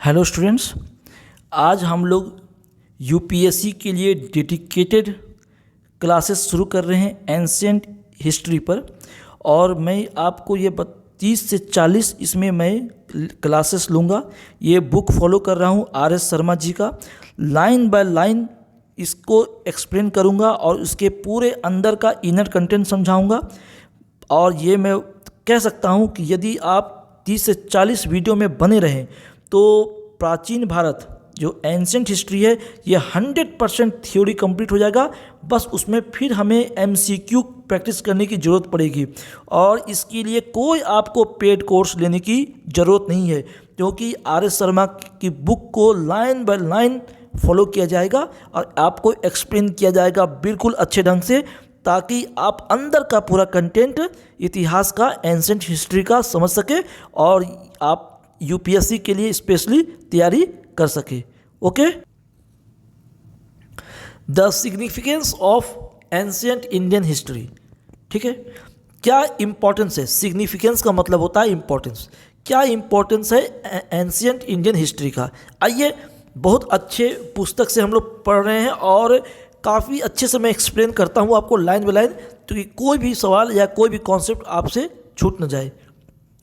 Hello students, आज हम लोग यूपीएससी के लिए डेडिकेटेड क्लासेस शुरू कर रहे हैं एंशिएंट हिस्ट्री पर। और मैं आपको ये 30 से 40 इसमें मैं क्लासेस लूँगा। ये बुक फॉलो कर रहा हूँ आर.एस. शर्मा जी का। लाइन बाय लाइन इसको एक्सप्लेन करूँगा और इसके पूरे अंदर का इनर कंटेंट समझाऊँगा। और ये मैं कह सकता हूँ कि यदि आप 30 से 40 वीडियो में बने रहें तो प्राचीन भारत जो एंशिएंट हिस्ट्री है ये 100% थ्योरी कंप्लीट हो जाएगा। बस उसमें फिर हमें एमसीक्यू प्रैक्टिस करने की ज़रूरत पड़ेगी और इसके लिए कोई आपको पेड कोर्स लेने की ज़रूरत नहीं है, क्योंकि आर.एस. शर्मा की बुक को लाइन बाय लाइन फॉलो किया जाएगा और आपको एक्सप्लेन किया जाएगा बिल्कुल अच्छे ढंग से, ताकि आप अंदर का पूरा कंटेंट इतिहास का एंशिएंट हिस्ट्री का समझ सके और आप यूपीएससी के लिए स्पेशली तैयारी कर सके। Okay, the significance of ancient Indian history. ठीक है, क्या इंपॉर्टेंस है? सिग्निफिकेंस का मतलब होता है इंपॉर्टेंस। क्या इंपॉर्टेंस है एंशिएंट इंडियन हिस्ट्री का? आइए, बहुत अच्छे पुस्तक से हम लोग पढ़ रहे हैं और काफ़ी अच्छे से मैं एक्सप्लेन करता हूँ आपको लाइन बाय लाइन, क्योंकि कोई भी सवाल या कोई भी कॉन्सेप्ट आपसे छूट न जाए।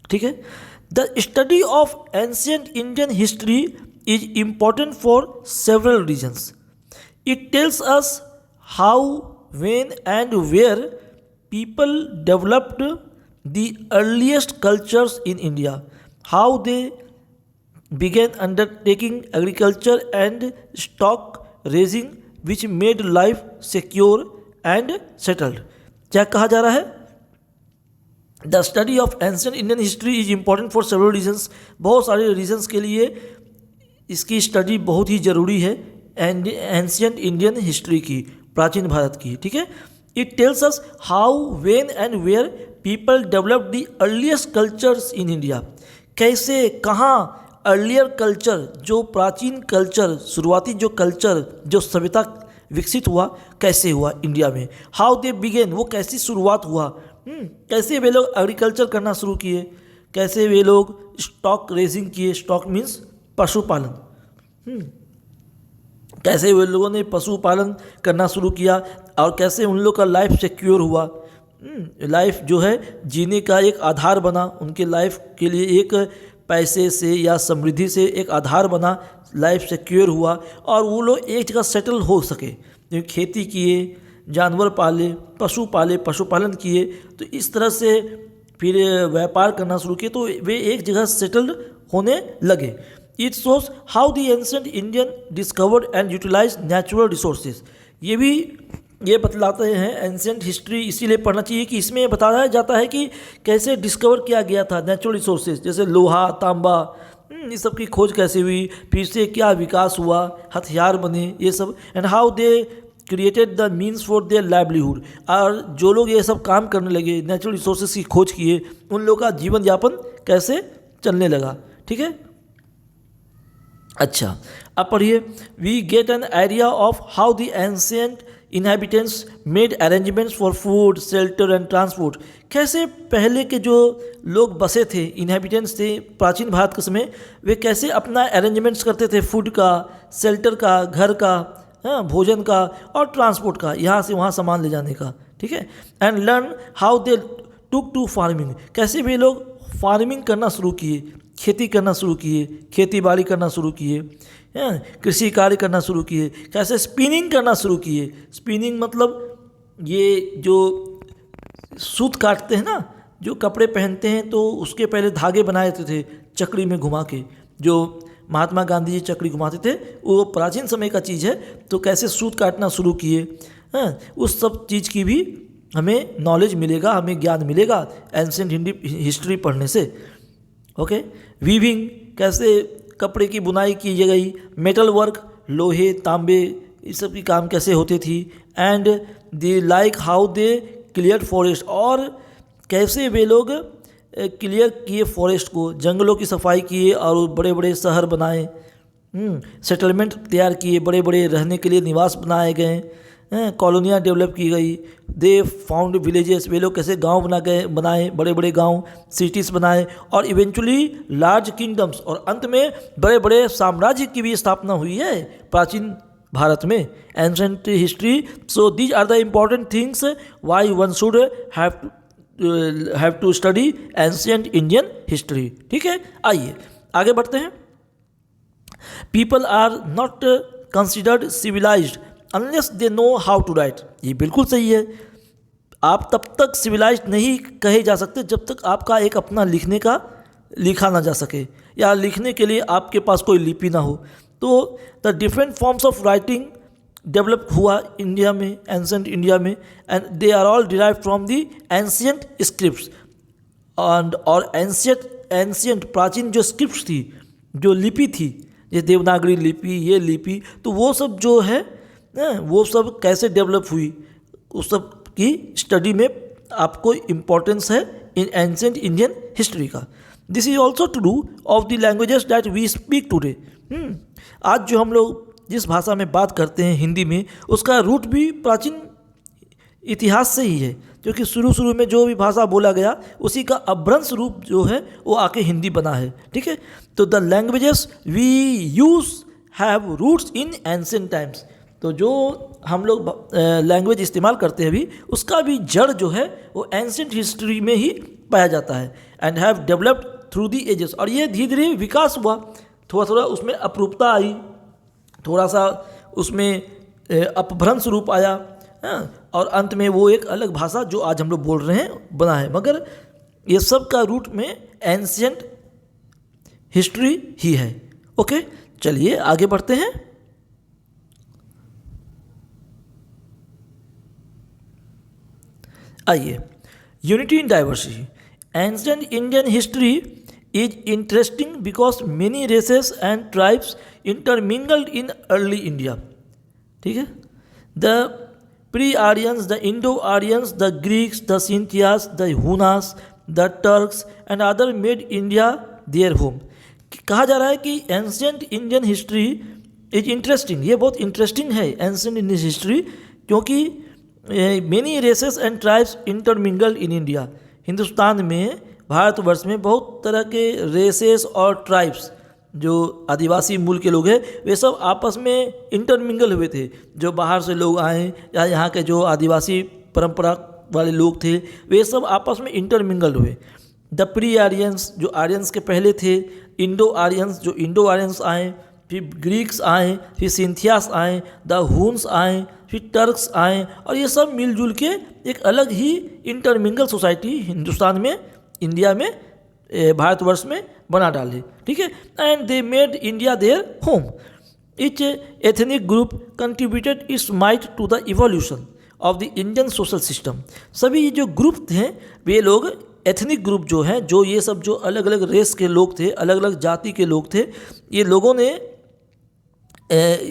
ठीक है, the study of ancient Indian history is important for several reasons. It tells us how, when and where people developed the earliest cultures in India, how they began undertaking agriculture and stock raising which made life secure and settled। क्या कहा जा रहा है? The study of ancient Indian history is important for several reasons. बहुत सारे regions के लिए इसकी स्टडी बहुत ही ज़रूरी है एंशिएंट इंडियन हिस्ट्री की, प्राचीन भारत की। ठीक है, It tells us how, when and where people developed the earliest cultures in India। कैसे, कहाँ अर्लियर कल्चर, जो प्राचीन कल्चर, शुरुआती जो कल्चर, जो सभ्यता विकसित हुआ, कैसे हुआ इंडिया में। How they began, वो कैसी शुरुआत हुआ। कैसे वे लोग एग्रीकल्चर करना शुरू किए, कैसे वे लोग स्टॉक रेजिंग किए। स्टॉक मीन्स पशुपालन। कैसे वे लोगों ने पशुपालन करना शुरू किया और कैसे उन लोग का लाइफ सिक्योर हुआ। लाइफ जो है जीने का एक आधार बना, उनके लाइफ के लिए एक पैसे से या समृद्धि से एक आधार बना, लाइफ सिक्योर हुआ और वो लोग एक जगह सेटल हो सके। खेती किए, जानवर पाले, पशुपालन किए, तो इस तरह से फिर व्यापार करना शुरू किए, तो वे एक जगह सेटल्ड होने लगे। It shows how the ancient Indian discovered and utilized natural resources। ये बतलाते हैं एंशिएंट हिस्ट्री, इसीलिए पढ़ना चाहिए कि इसमें बताया जाता है कि कैसे डिस्कवर किया गया था नेचुरल रिसोर्सेज, जैसे लोहा, तांबा, ये सब की खोज कैसे हुई, फिर से क्या विकास हुआ, हथियार बने, ये सब। And how they created the means for their livelihood. और जो लोग ये सब काम करने लगे, नेचुरल रिसोर्सेज की खोज किए, उन लोगों का जीवन यापन कैसे चलने लगा। ठीक है, अच्छा, अब पढ़िए। We get an idea of how the ancient inhabitants made arrangements for food, shelter and transport. कैसे पहले के जो लोग बसे थे, इनहेबिटेंट्स थे प्राचीन भारत के समय, वे कैसे अपना अरेंजमेंट्स करते थे, फूड का, शेल्टर का, घर का, भोजन का और ट्रांसपोर्ट का, यहाँ से वहाँ सामान ले जाने का। ठीक है, and learn how they took to farming. कैसे वे लोग फार्मिंग करना शुरू किए, खेती करना शुरू किए, खेती बाड़ी करना शुरू किए, कृषि कार्य करना शुरू किए। कैसे स्पिनिंग करना शुरू किए। स्पिनिंग मतलब ये जो सूत काटते हैं ना, जो कपड़े पहनते हैं, तो उसके पहले धागे बनाए जाते थे चक्री में घुमा के, जो महात्मा गांधी जी चक्री घुमाते थे, वो प्राचीन समय का चीज़ है। तो कैसे सूत काटना शुरू किए, उस सब चीज़ की भी हमें नॉलेज मिलेगा, हमें ज्ञान मिलेगा एंशिएंट हिस्ट्री पढ़ने से। ओके, वीविंग, कैसे कपड़े की बुनाई की गई, मेटल वर्क, लोहे, तांबे, इस सब की काम कैसे होती थी। And they like how they clear forest, और कैसे वे लोग क्लियर किए फॉरेस्ट को, जंगलों की सफाई किए और बड़े बड़े शहर बनाए, सेटलमेंट तैयार किए, बड़े बड़े रहने के लिए निवास बनाए गए। कॉलोनियाँ डेवलप की गई, दे फाउंड विलेजेस, वे लोग कैसे गांव बनाए, बड़े बड़े गांव, सिटीज़ बनाए, और इवेंचुअली लार्ज किंगडम्स, और अंत में बड़े बड़े साम्राज्य की भी स्थापना हुई है प्राचीन भारत में। Ancient history, so these are the important things why one should have to study ancient Indian history. ठीक है, आइए आगे बढ़ते हैं। People are not considered civilised unless they know how to write. ये बिल्कुल सही है। आप तब तक सिविलाइज्ड नहीं कहे जा सकते जब तक आपका एक अपना लिखा ना जा सके, या लिखने के लिए आपके पास कोई लिपि ना हो। तो the different forms of writing develop हुआ इंडिया में, एंशिएंट इंडिया में, and they are all derive from the ancient scripts. और एंशिएंट प्राचीन जो स्क्रिप्ट्स थी, जो लिपि थी, ये देवनागरी लिपि, ये लिपि, तो वो सब जो है वो सब कैसे डेवलप हुई, उस सब की स्टडी में आपको इम्पोर्टेंस है इन एंशिएंट इंडियन हिस्ट्री का। This is also true of the languages that we speak today. आज जो हम लोग जिस भाषा में बात करते हैं हिंदी में, उसका रूट भी प्राचीन इतिहास से ही है, क्योंकि शुरू में जो भी भाषा बोला गया उसी का अभ्रंश रूप जो है वो आके हिंदी बना है। ठीक है, तो the languages we use have roots in ancient times. तो जो हम लोग लैंग्वेज इस्तेमाल करते हैं अभी, उसका भी जड़ जो है वो एंशिएंट हिस्ट्री में ही पाया जाता है, and have developed through the ages. और ये धीरे धीरे विकास हुआ, थोड़ा थोड़ा उसमें अपरूपता आई, थोड़ा सा उसमें अपभ्रंश रूप आया, और अंत में वो एक अलग भाषा जो आज हम लोग बोल रहे हैं बना है। मगर ये सब का रूट में एंशिएंट हिस्ट्री ही है। ओके, चलिए आगे बढ़ते हैं। आइए, unity in diversity. Ancient Indian history is interesting because many races and tribes intermingled in early India. ठीक है, the pre-Aryans, the Indo-Aryans, the Greeks, the Scythians, the Hunas, the Turks and other made India their home. कहा जा रहा है कि ancient Indian history is interesting, ये बहुत interesting है एंशिएंट इंडियन हिस्ट्री, क्योंकि many races and tribes intermingled in India. Hindustan में, भारतवर्ष में बहुत तरह के रेसेस और ट्राइब्स, जो आदिवासी मूल के लोग हैं, वे सब आपस में इंटरमिंगल हुए थे। जो बाहर से लोग आए या यहाँ के जो आदिवासी परंपरा वाले लोग थे, वे सब आपस में इंटरमिंगल हुए। द प्री आर्यंस, जो आर्यंस के पहले थे, इंडो आर्यंस, जो इंडो आर्यंस आए, फिर ग्रीक्स आए, फिर सिंथियास आए, द हुन्स आए, फिर टर्क्स आए, और ये सब मिलजुल के एक अलग ही इंटरमिंगल सोसाइटी हिंदुस्तान में, इंडिया में, भारतवर्ष में बना डाले। ठीक है, and they made India their home. Each ethnic group contributed its mite to the evolution of the Indian social system. सभी जो ग्रुप थे, वे लोग एथनिक ग्रुप जो हैं, जो ये सब जो अलग अलग रेस के लोग थे, अलग अलग जाति के लोग थे, ये लोगों ने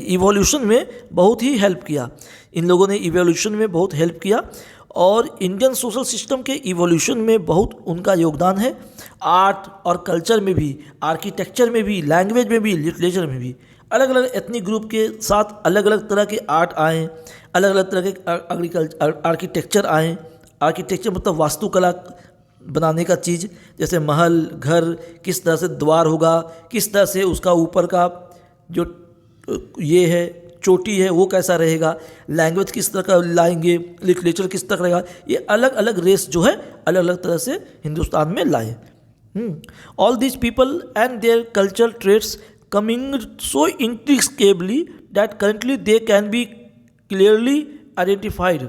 इवोल्यूशन में बहुत ही हेल्प किया। इन लोगों ने इवोल्यूशन में बहुत हेल्प किया, और इंडियन सोशल सिस्टम के इवोल्यूशन में बहुत उनका योगदान है। आर्ट और कल्चर में भी, आर्किटेक्चर में भी, लैंग्वेज में भी, लिटरेचर में भी अलग अलग एथनिक ग्रुप के साथ अलग अलग तरह के आर्ट आए, अलग अलग तरह के आर्किटेक्चर आए। आर्किटेक्चर मतलब वास्तुकला बनाने का चीज़, जैसे महल, घर, किस तरह से द्वार होगा, किस तरह से उसका ऊपर का जो ये है चोटी है वो कैसा रहेगा, लैंग्वेज किस तरह का लाएंगे, लिटरेचर किस तरह रहेगा, ये अलग अलग रेस जो है अलग अलग तरह से हिंदुस्तान में लाए। All these people and their cultural traits coming so intricately that currently they can be clearly identified.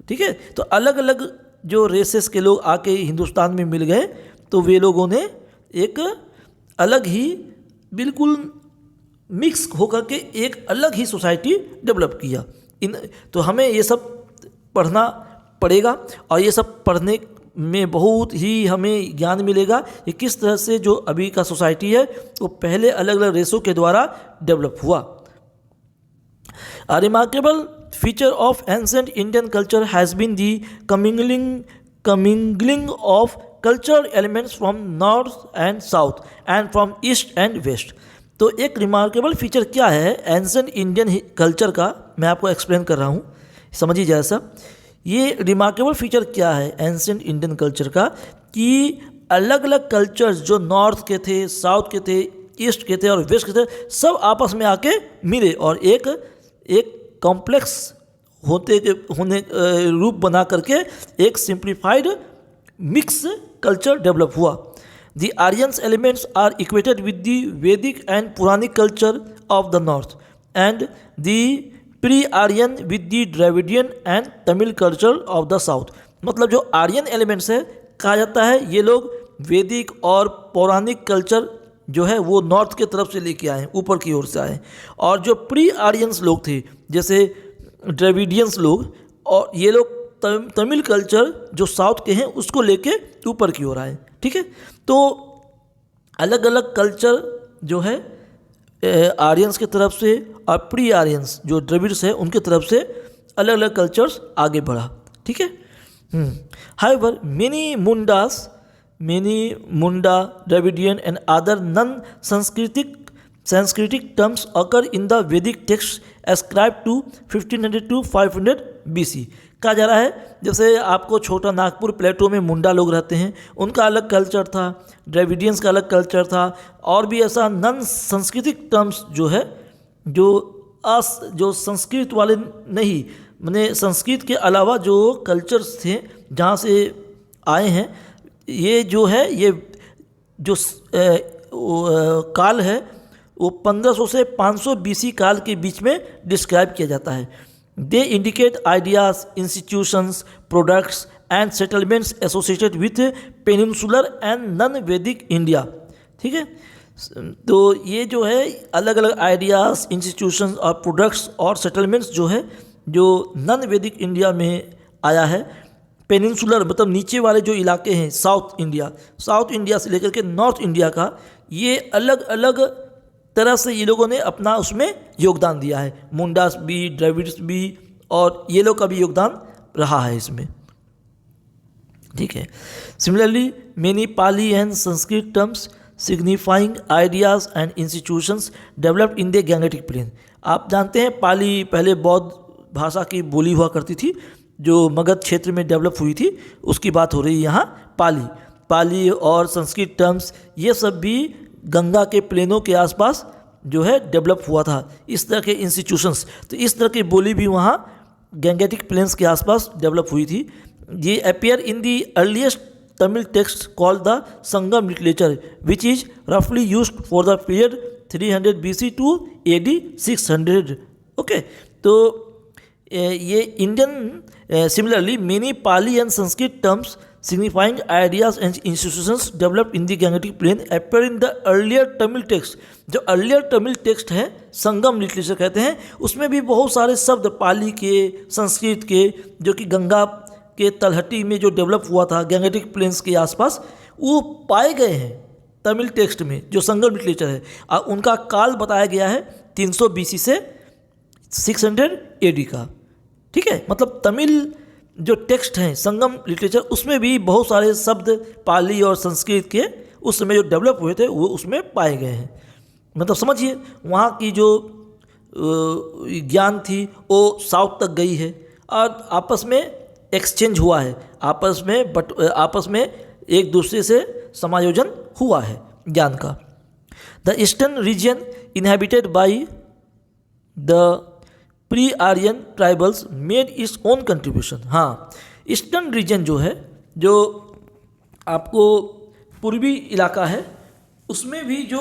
ठीक है, तो अलग अलग जो रेसेस के लोग आके हिंदुस्तान में मिल गए, तो वे लोगों ने एक अलग ही बिल्कुल मिक्स होकर के एक अलग ही सोसाइटी डेवलप किया। तो हमें ये सब पढ़ना पड़ेगा, और ये सब पढ़ने में बहुत ही हमें ज्ञान मिलेगा कि किस तरह से जो अभी का सोसाइटी है वो पहले अलग अलग रेसों के द्वारा डेवलप हुआ। A remarkable feature of ancient Indian culture has been the commingling of cultural elements from north and south and from east and west। तो एक रिमार्केबल फीचर क्या है एंशिएंट इंडियन कल्चर का, मैं आपको एक्सप्लेन कर रहा हूँ। समझिए जैसा ये रिमार्केबल फीचर क्या है एंशिएंट इंडियन कल्चर का, कि अलग अलग कल्चर्स जो नॉर्थ के थे, साउथ के थे, ईस्ट के थे और वेस्ट के थे, सब आपस में आके मिले और एक कॉम्प्लेक्स होने रूप बना करके एक सिंप्लीफाइड मिक्स कल्चर डेवलप हुआ। The Aryans elements are equated with the Vedic and Puranic culture of the north and the pre Aryan with the Dravidian and Tamil culture of the south. मतलब जो आर्यन एलिमेंट्स है, कहा जाता है ये लोग वैदिक और पौराणिक कल्चर जो है वो नॉर्थ के तरफ से लेके आए, ऊपर की ओर से आए, और जो प्री आर्यंस लोग थे जैसे द्रविडियंस लोग, और ये लोग तमिल कल्चर जो साउथ के हैं उसको लेके ऊपर की ओर आए। ठीक है, तो अलग अलग कल्चर जो है आर्यंस की तरफ से और प्री आर्यंस जो द्रविड्स है उनके तरफ से अलग अलग कल्चर्स आगे बढ़ा। ठीक है, however many Munda Dravidian and other non Sanskritic terms occur in the Vedic texts ascribed to 1500 to 500 BC। कहा जा रहा है जैसे आपको छोटा नागपुर प्लेटो में मुंडा लोग रहते हैं, उनका अलग कल्चर था, द्रविडियंस का अलग कल्चर था, और भी ऐसा नॉन सांस्कृतिक टर्म्स जो है जो संस्कृत वाले नहीं, माने संस्कृत के अलावा जो कल्चर्स थे जहाँ से आए हैं, ये जो है ये जो काल है वो 1500 से 500 BC काल के बीच में डिस्क्राइब किया जाता है। They indicate ideas, institutions, products and settlements associated with peninsular and non वैदिक इंडिया। ठीक है, तो ये जो है अलग अलग आइडियाज, इंस्टीट्यूशंस और प्रोडक्ट्स और सेटलमेंट्स जो है जो नॉन वैदिक इंडिया में आया है। पेनिनसुलर मतलब नीचे वाले जो इलाके हैं, साउथ इंडिया से लेकर के नॉर्थ इंडिया का, ये अलग अलग तरह से ये लोगों ने अपना उसमें योगदान दिया है। मुंडास भी, द्रविड्स भी, और ये लोग का भी योगदान रहा है इसमें। ठीक है, similarly many Pali and Sanskrit terms signifying ideas and institutions developed in the Gangetic plain. आप जानते हैं पाली पहले बौद्ध भाषा की बोली हुआ करती थी जो मगध क्षेत्र में डेवलप हुई थी, उसकी बात हो रही है यहाँ। पाली और संस्कृत टर्म्स ये सब भी गंगा के प्लेनों के आसपास जो है डेवलप हुआ था। इस तरह के इंस्टीट्यूशंस, तो इस तरह की बोली भी वहाँ गैंगेटिक प्लेन्स के आसपास डेवलप हुई थी। ये appear in the earliest Tamil text called the Sangam literature which is रफली used for the period 300 BC to AD 600। Okay, तो ये Indian similarly many Pali and Sanskrit terms signifying ideas and institutions developed in the Gangetic Plain appear in the earlier Tamil text। जो earlier Tamil text है संगम literature कहते हैं, उसमें भी बहुत सारे शब्द पाली के, संस्कृत के, जो कि गंगा के तलहटी में जो डेवलप हुआ था गैंगेटिक प्लेन्स के आसपास, वो पाए गए हैं तमिल टेक्स्ट में जो संगम लिटरेचर है। और उनका काल बताया गया है 300 BC से 600 AD का। ठीक है, मतलब तमिल जो टेक्स्ट हैं संगम लिटरेचर, उसमें भी बहुत सारे शब्द पाली और संस्कृत के उस समय जो डेवलप हुए थे वो उसमें पाए गए हैं। मतलब समझिए वहाँ की जो ज्ञान थी वो साउथ तक गई है और आपस में एक्सचेंज हुआ है, आपस में एक दूसरे से समायोजन हुआ है ज्ञान का। The eastern region inhabited by the pre Aryan tribals made its own contribution. हाँ, ईस्टर्न रीजन जो है, जो आपको पूर्वी इलाका है, उसमें भी जो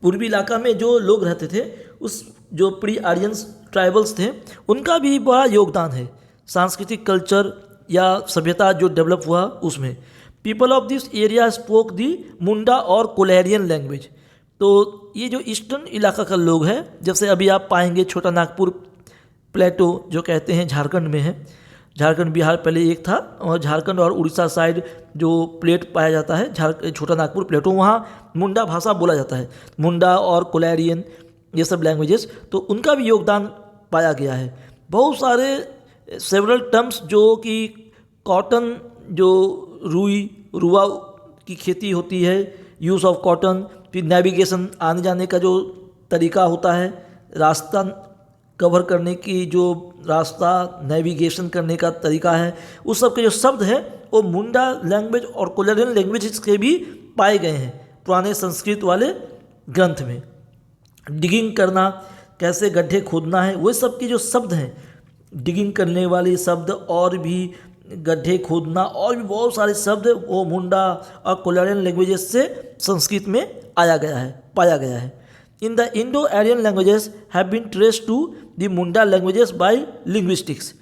पूर्वी इलाका में जो लोग रहते थे, उस जो प्री आर्यंस ट्राइबल्स थे, उनका भी बड़ा योगदान है सांस्कृतिक कल्चर या सभ्यता जो डेवलप हुआ उसमें। People of this area spoke the Munda और कोलहरियन लैंग्वेज। तो ये जो ईस्टर्न इलाका का लोग है, जैसे अभी आप पाएंगे छोटा नागपुर प्लेटो जो कहते हैं झारखंड में है, झारखंड बिहार पहले एक था, और झारखंड और उड़ीसा साइड जो प्लेट पाया जाता है छोटा नागपुर प्लेटो, वहाँ मुंडा भाषा बोला जाता है, मुंडा और कोलहरियन ये सब लैंग्वेजेस, तो उनका भी योगदान पाया गया है। बहुत सारे सेवरल टर्म्स जो कि कॉटन, जो रुआ की खेती होती है, यूज़ ऑफ कॉटन, फिर नेविगेशन आने जाने का जो तरीका होता है, रास्ता कवर करने की जो रास्ता, नेविगेशन करने का तरीका है, उस सब के जो शब्द है वो मुंडा लैंग्वेज और कोलरियन लैंग्वेज के भी पाए गए हैं पुराने संस्कृत वाले ग्रंथ में। डिगिंग करना, कैसे गड्ढे खोदना है, वो सब के जो शब्द हैं, डिगिंग करने वाले शब्द और भी गड्ढे खोदना और भी बहुत सारे शब्द वो मुंडा और कोलरियन लैंग्वेजेस से संस्कृत में पाया गया है। In the Indo Aryan languages have been traced to the Munda languages by linguistics.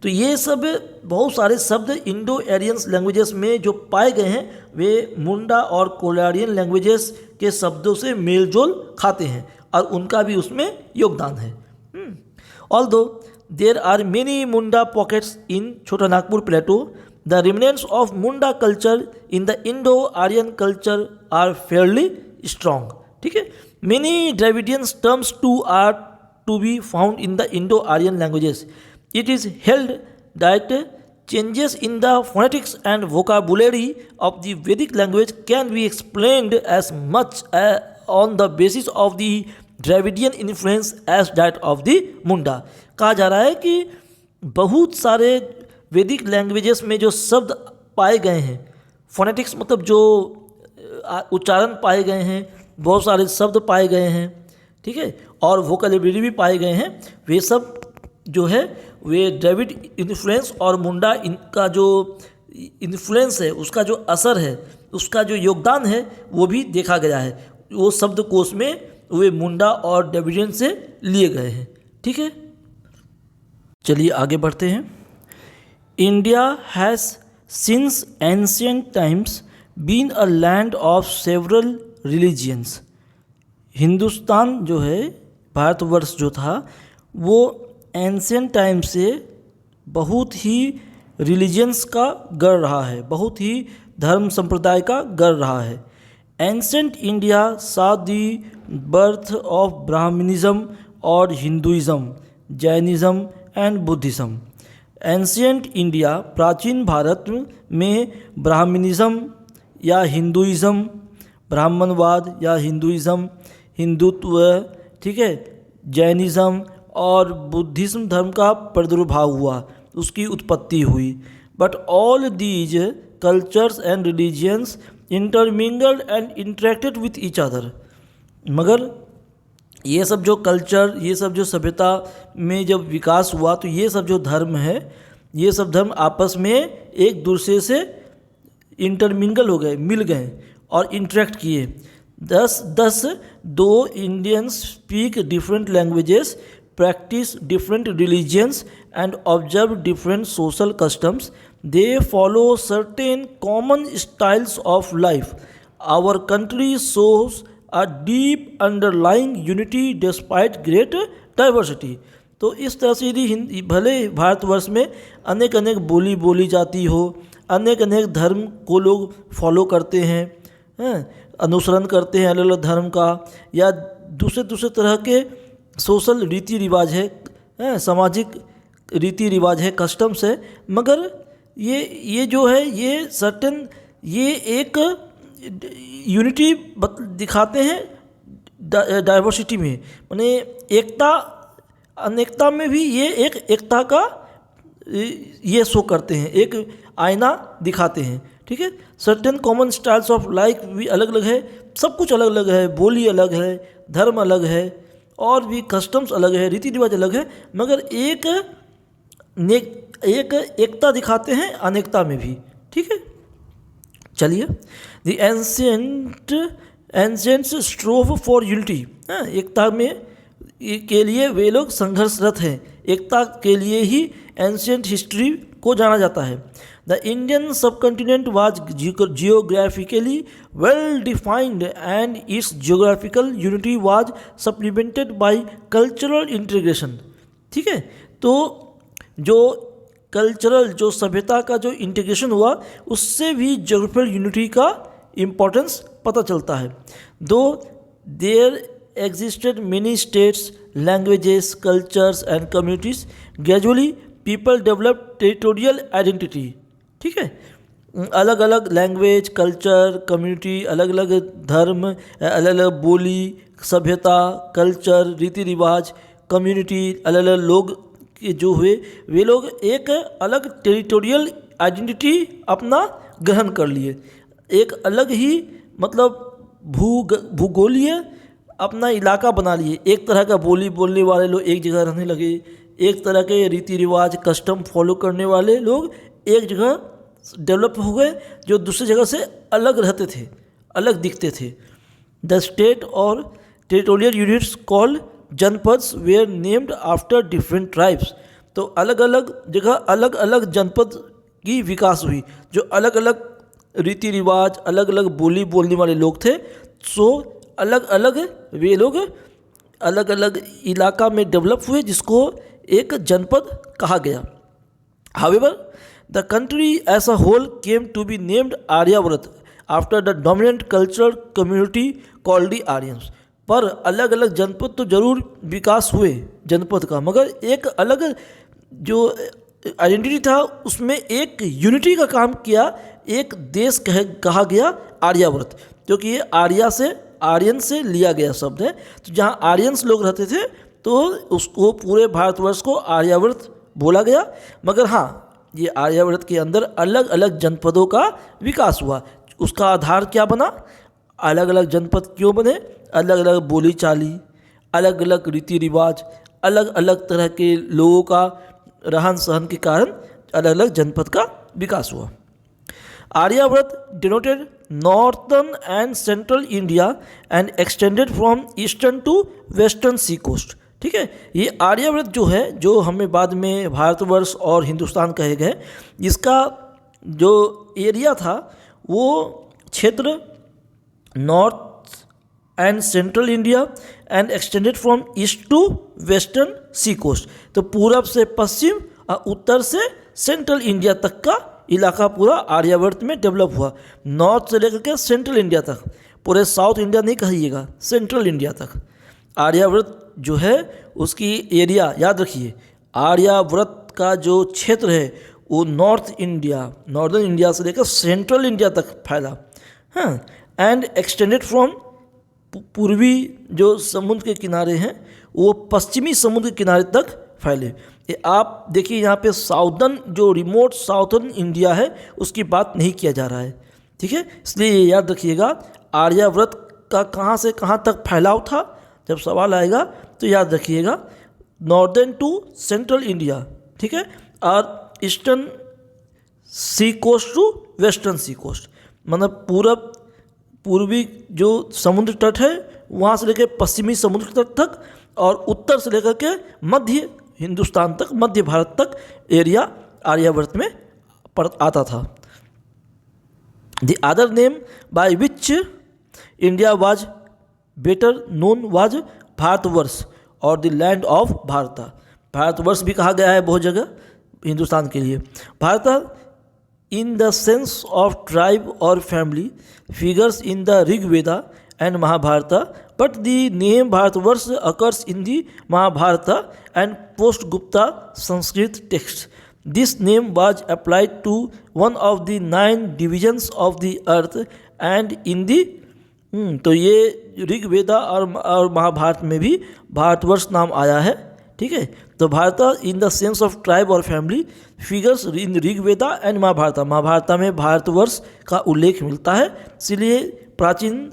तो ये सब बहुत सारे शब्द इंडो आर्यन लैंग्वेजेस में जो पाए गए हैं वे मुंडा और कोलरियन लैंग्वेजेस के शब्दों से मेलजोल खाते हैं और उनका भी उसमें योगदान है। Although there are many Munda pockets in Chota Nagpur plateau, the remnants of Munda culture in the Indo Aryan culture are fairly strong. ठीक है, many Dravidian terms too are to be found in the Indo Aryan languages. It is held that changes in the phonetics and vocabulary of the Vedic language can be explained as much on the basis of the Dravidian influence as that of the Munda। कहा जा रहा है कि बहुत सारे वैदिक languages में जो शब्द पाए गए हैं, फोनेटिक्स मतलब जो उच्चारण पाए गए हैं, बहुत सारे शब्द पाए गए हैं, ठीक है, और वोकैबुलरी भी पाए गए हैं, वे सब जो है वे द्रविड इन्फ्लुएंस और मुंडा इनका जो इन्फ्लुएंस है, उसका जो असर है, उसका जो योगदान है वो भी देखा गया है। वो शब्दकोश में वे मुंडा और द्रविडियन से लिए गए हैं। ठीक है, चलिए आगे बढ़ते हैं। India has since ancient times been a land of several religions. Hindustan जो है, भारतवर्ष जो था, वो एंशिएंट टाइम से बहुत ही रिलीजन्स का गढ़ रहा है, बहुत ही धर्म संप्रदाय का गढ़ रहा है। एंशिएंट इंडिया सा दी बर्थ ऑफ ब्राह्मणिज्म और Hinduism, Jainism and Buddhism. Ancient India, प्राचीन भारत में ब्राह्मणिज्म या हिंदुइज्म, ब्राह्मणवाद या हिंदुइज्म, हिंदुत्व, ठीक है, जैनिज्म और बुद्धिज्म धर्म का प्रादुर्भाव हुआ, उसकी उत्पत्ति हुई। But all these cultures and religions intermingled and interacted with each other. मगर ये सब जो कल्चर, ये सब जो सभ्यता में जब विकास हुआ तो ये सब जो धर्म है, ये सब धर्म आपस में एक दूसरे से इंटरमिंगल हो गए, मिल गए और इंटरेक्ट किए। दस दो Indians speak different languages, practice different religions and observe different social customs, they follow certain common styles of life. Our country shows a deep underlying unity despite great diversity। तो इस तरह से यदि भले भारतवर्ष में अनेक अनेक बोली बोली जाती हो, अनेक अनेक धर्म को लोग फॉलो करते हैं, अनुसरण करते हैं अलग अलग धर्म का, या दूसरे दूसरे तरह के सोशल रीति रिवाज है, सामाजिक रीति रिवाज है, कस्टम्स है, मगर ये जो है ये सर्टेन, ये एक यूनिटी दिखाते हैं डाइवर्सिटी में, माने एकता अनेकता में भी ये एक एकता का ये शो करते हैं, एक आईना दिखाते हैं। ठीक है, certain common styles of life भी अलग अलग है, सब कुछ अलग अलग है, बोली अलग है, धर्म अलग है और भी कस्टम्स अलग है, रीति रिवाज अलग है, मगर एक एकता दिखाते हैं अनेकता में भी। ठीक है, चलिए। The ancients strove for unity, एकता में के लिए वे लोग संघर्षरत हैं, एकता के लिए ही एंशिएंट हिस्ट्री को जाना जाता है। The Indian subcontinent was geographically well defined and its geographical unity was supplemented by cultural integration. ठीक है, तो जो कल्चरल, जो सभ्यता का जो इंटीग्रेशन हुआ, उससे भी जियोग्राफिकल यूनिटी का इम्पोर्टेंस पता चलता है। दो there existed many states, languages, cultures and communities, gradually people developed territorial identity। ठीक है, अलग अलग लैंग्वेज, कल्चर, कम्युनिटी, अलग अलग धर्म, अलग अलग बोली, सभ्यता, कल्चर, रीति रिवाज कम्युनिटी, अलग अलग लोग के जो हुए, वे लोग एक अलग टेरिटोरियल आइडेंटिटी अपना ग्रहण कर लिए, एक अलग ही मतलब भूगोलीय अपना इलाका बना लिए। एक तरह का बोली बोलने वाले लोग एक जगह रहने लगे, एक तरह के रीति रिवाज कस्टम फॉलो करने वाले लोग एक जगह डेवलप हो गए, जो दूसरी जगह से अलग रहते थे, अलग दिखते थे। द स्टेट और territorial units called janapads were named after different tribes. तो अलग अलग जगह अलग अलग जनपद की विकास हुई, जो अलग अलग रीति रिवाज अलग अलग बोली बोलने वाले लोग थे, सो अलग अलग वे लोग अलग अलग इलाका में डेवलप हुए, जिसको एक जनपद कहा गया। However the country as a whole came to be named Aryavarta after the dominant cultural community called the Aryans. पर अलग अलग जनपद तो जरूर विकास हुए जनपद का, मगर एक अलग जो आइडेंटिटी था उसमें एक यूनिटी का काम किया, एक देश कहा गया आर्यावर्त, क्योंकि ये आर्यन से लिया गया शब्द है। तो जहाँ आर्यंस लोग रहते थे तो उसको पूरे भारतवर्ष को आर्यावर्त बोला गया। मगर हाँ, ये आर्यावर्त के अंदर अलग अलग जनपदों का विकास हुआ। उसका आधार क्या बना, अलग अलग जनपद क्यों बने, अलग अलग बोली चाली, अलग अलग रीति रिवाज, अलग अलग तरह के लोगों का रहन सहन के कारण अलग अलग जनपद का विकास हुआ। Aryavarta denoted northern and central India and extended from eastern to western sea coast. ठीक है, ये आर्यावर्त जो है, जो हमें बाद में भारतवर्ष और हिंदुस्तान कहे गए, इसका जो एरिया था वो क्षेत्र north and central India and extended from east to western sea coast. तो पूरब से पश्चिम और उत्तर से सेंट्रल इंडिया तक का इलाका पूरा आर्यावर्त में डेवलप हुआ। नॉर्थ से लेकर के सेंट्रल इंडिया तक, पूरे साउथ इंडिया नहीं कहिएगा, सेंट्रल इंडिया तक आर्यावर्त जो है उसकी एरिया याद रखिए। आर्यावर्त का जो क्षेत्र है वो नॉर्दर्न इंडिया से लेकर सेंट्रल इंडिया तक फैला। हाँ, एंड एक्सटेंडेड फ्रॉम पूर्वी जो समुद्र के किनारे हैं वो पश्चिमी समुद्र के किनारे तक फैले। ये आप देखिए यहाँ पे साउदर्न जो रिमोट साउदर्न इंडिया है उसकी बात नहीं किया जा रहा है। ठीक है, इसलिए ये याद रखिएगा आर्यावर्त का कहाँ से कहाँ तक फैलाव था। जब सवाल आएगा तो याद रखिएगा नॉर्दर्न टू सेंट्रल इंडिया, ठीक है, और eastern sea coast to western sea coast, मतलब पूर्वी जो समुद्र तट है वहाँ से लेकर पश्चिमी समुद्र तट तक, और उत्तर से लेकर के मध्य हिंदुस्तान तक, मध्य भारत तक एरिया आर्यावर्त में आता था। The other name by which India was better known was Bharatvarsh और the land of Bharat. Bharatvarsh भी कहा गया है बहुत जगह हिंदुस्तान के लिए। Bharat in the sense of tribe or family figures in the Rig Veda and Mahabharata, but the name Bharatvarsh occurs in the Mahabharata and post-Gupta Sanskrit texts. This name was applied to one of the 9 divisions of the earth and in the तो ये ऋग वेदा और महाभारत में भी भारतवर्ष नाम आया है। ठीक है, तो Bharat in the sense of tribe और family figures in Rig Veda and Mahabharata में भारतवर्ष का उल्लेख मिलता है, इसलिए प्राचीन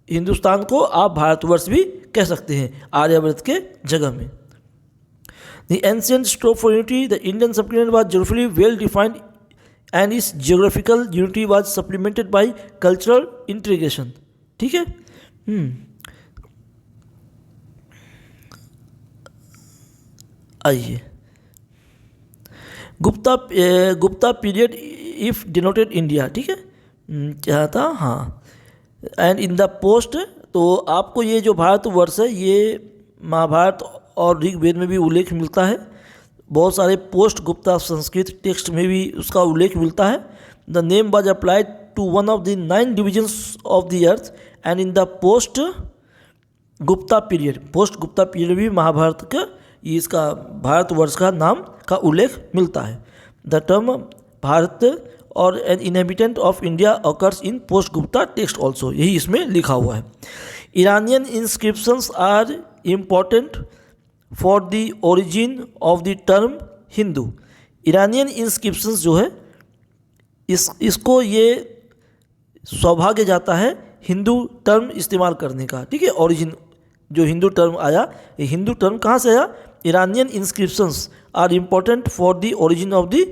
हिंदुस्तान को आप भारतवर्ष भी कह सकते हैं आर्यावर्त के जगह में। The ancient scope for unity the Indian subcontinent was geographically well defined and this geographical unity was supplemented by cultural integration. ठीक है, आइए Gupta period if denoted India. ठीक है, क्या था, हाँ, एंड इन द पोस्ट, तो आपको ये जो भारतवर्ष है ये महाभारत और ऋग्वेद में भी उल्लेख मिलता है, बहुत सारे पोस्ट गुप्ता संस्कृत टेक्स्ट में भी उसका उल्लेख मिलता है। The name was applied to one of the 9 divisions of the earth and in the post Gupta period भी महाभारत का इसका भारतवर्ष का नाम का उल्लेख मिलता है। द टर्म भारत और an inhabitant of India occurs in post Gupta text also, यही इसमें लिखा हुआ है। Iranian inscriptions are important for the origin of the term Hindu. Iranian inscriptions जो है इसको ये सौभाग्य जाता है हिंदू टर्म इस्तेमाल करने का, ठीक है। ओरिजिन जो हिंदू टर्म आया, ये हिंदू टर्म कहाँ से आया? Iranian inscriptions are important for the origin of the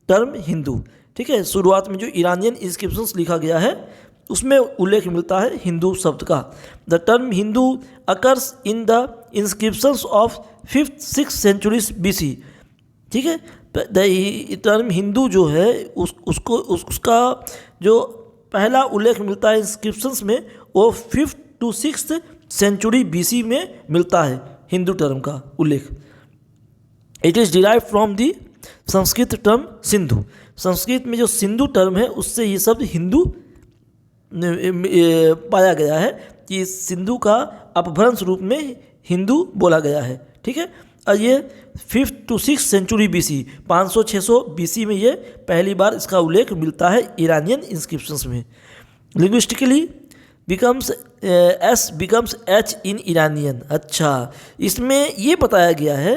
term Hindu, ठीक है। शुरुआत में जो ईरानियन इंस्क्रिप्शंस लिखा गया है उसमें उल्लेख मिलता है हिंदू शब्द का। The term Hindu occurs in the inscriptions of 5th-6th centuries BC, ठीक है। द टर्म हिंदू जो है उसका जो पहला उल्लेख मिलता है इंस्क्रिप्शंस में वो 5th to 6th century BC में मिलता है हिंदू टर्म का उल्लेख। It is derive from the Sanskrit term Sindhu. Sanskrit में जो सिंधु टर्म है उससे ये शब्द हिंदू पाया गया है कि सिंधु का अपभ्रंश रूप में हिंदू बोला गया है, ठीक है। और ये 5th to 6th century BC 500-600 BC में ये पहली बार इसका उल्लेख मिलता है ईरानियन इंस्क्रिप्शंस में। Linguistically becomes S becomes H in Iranian. अच्छा, इसमें ये बताया गया है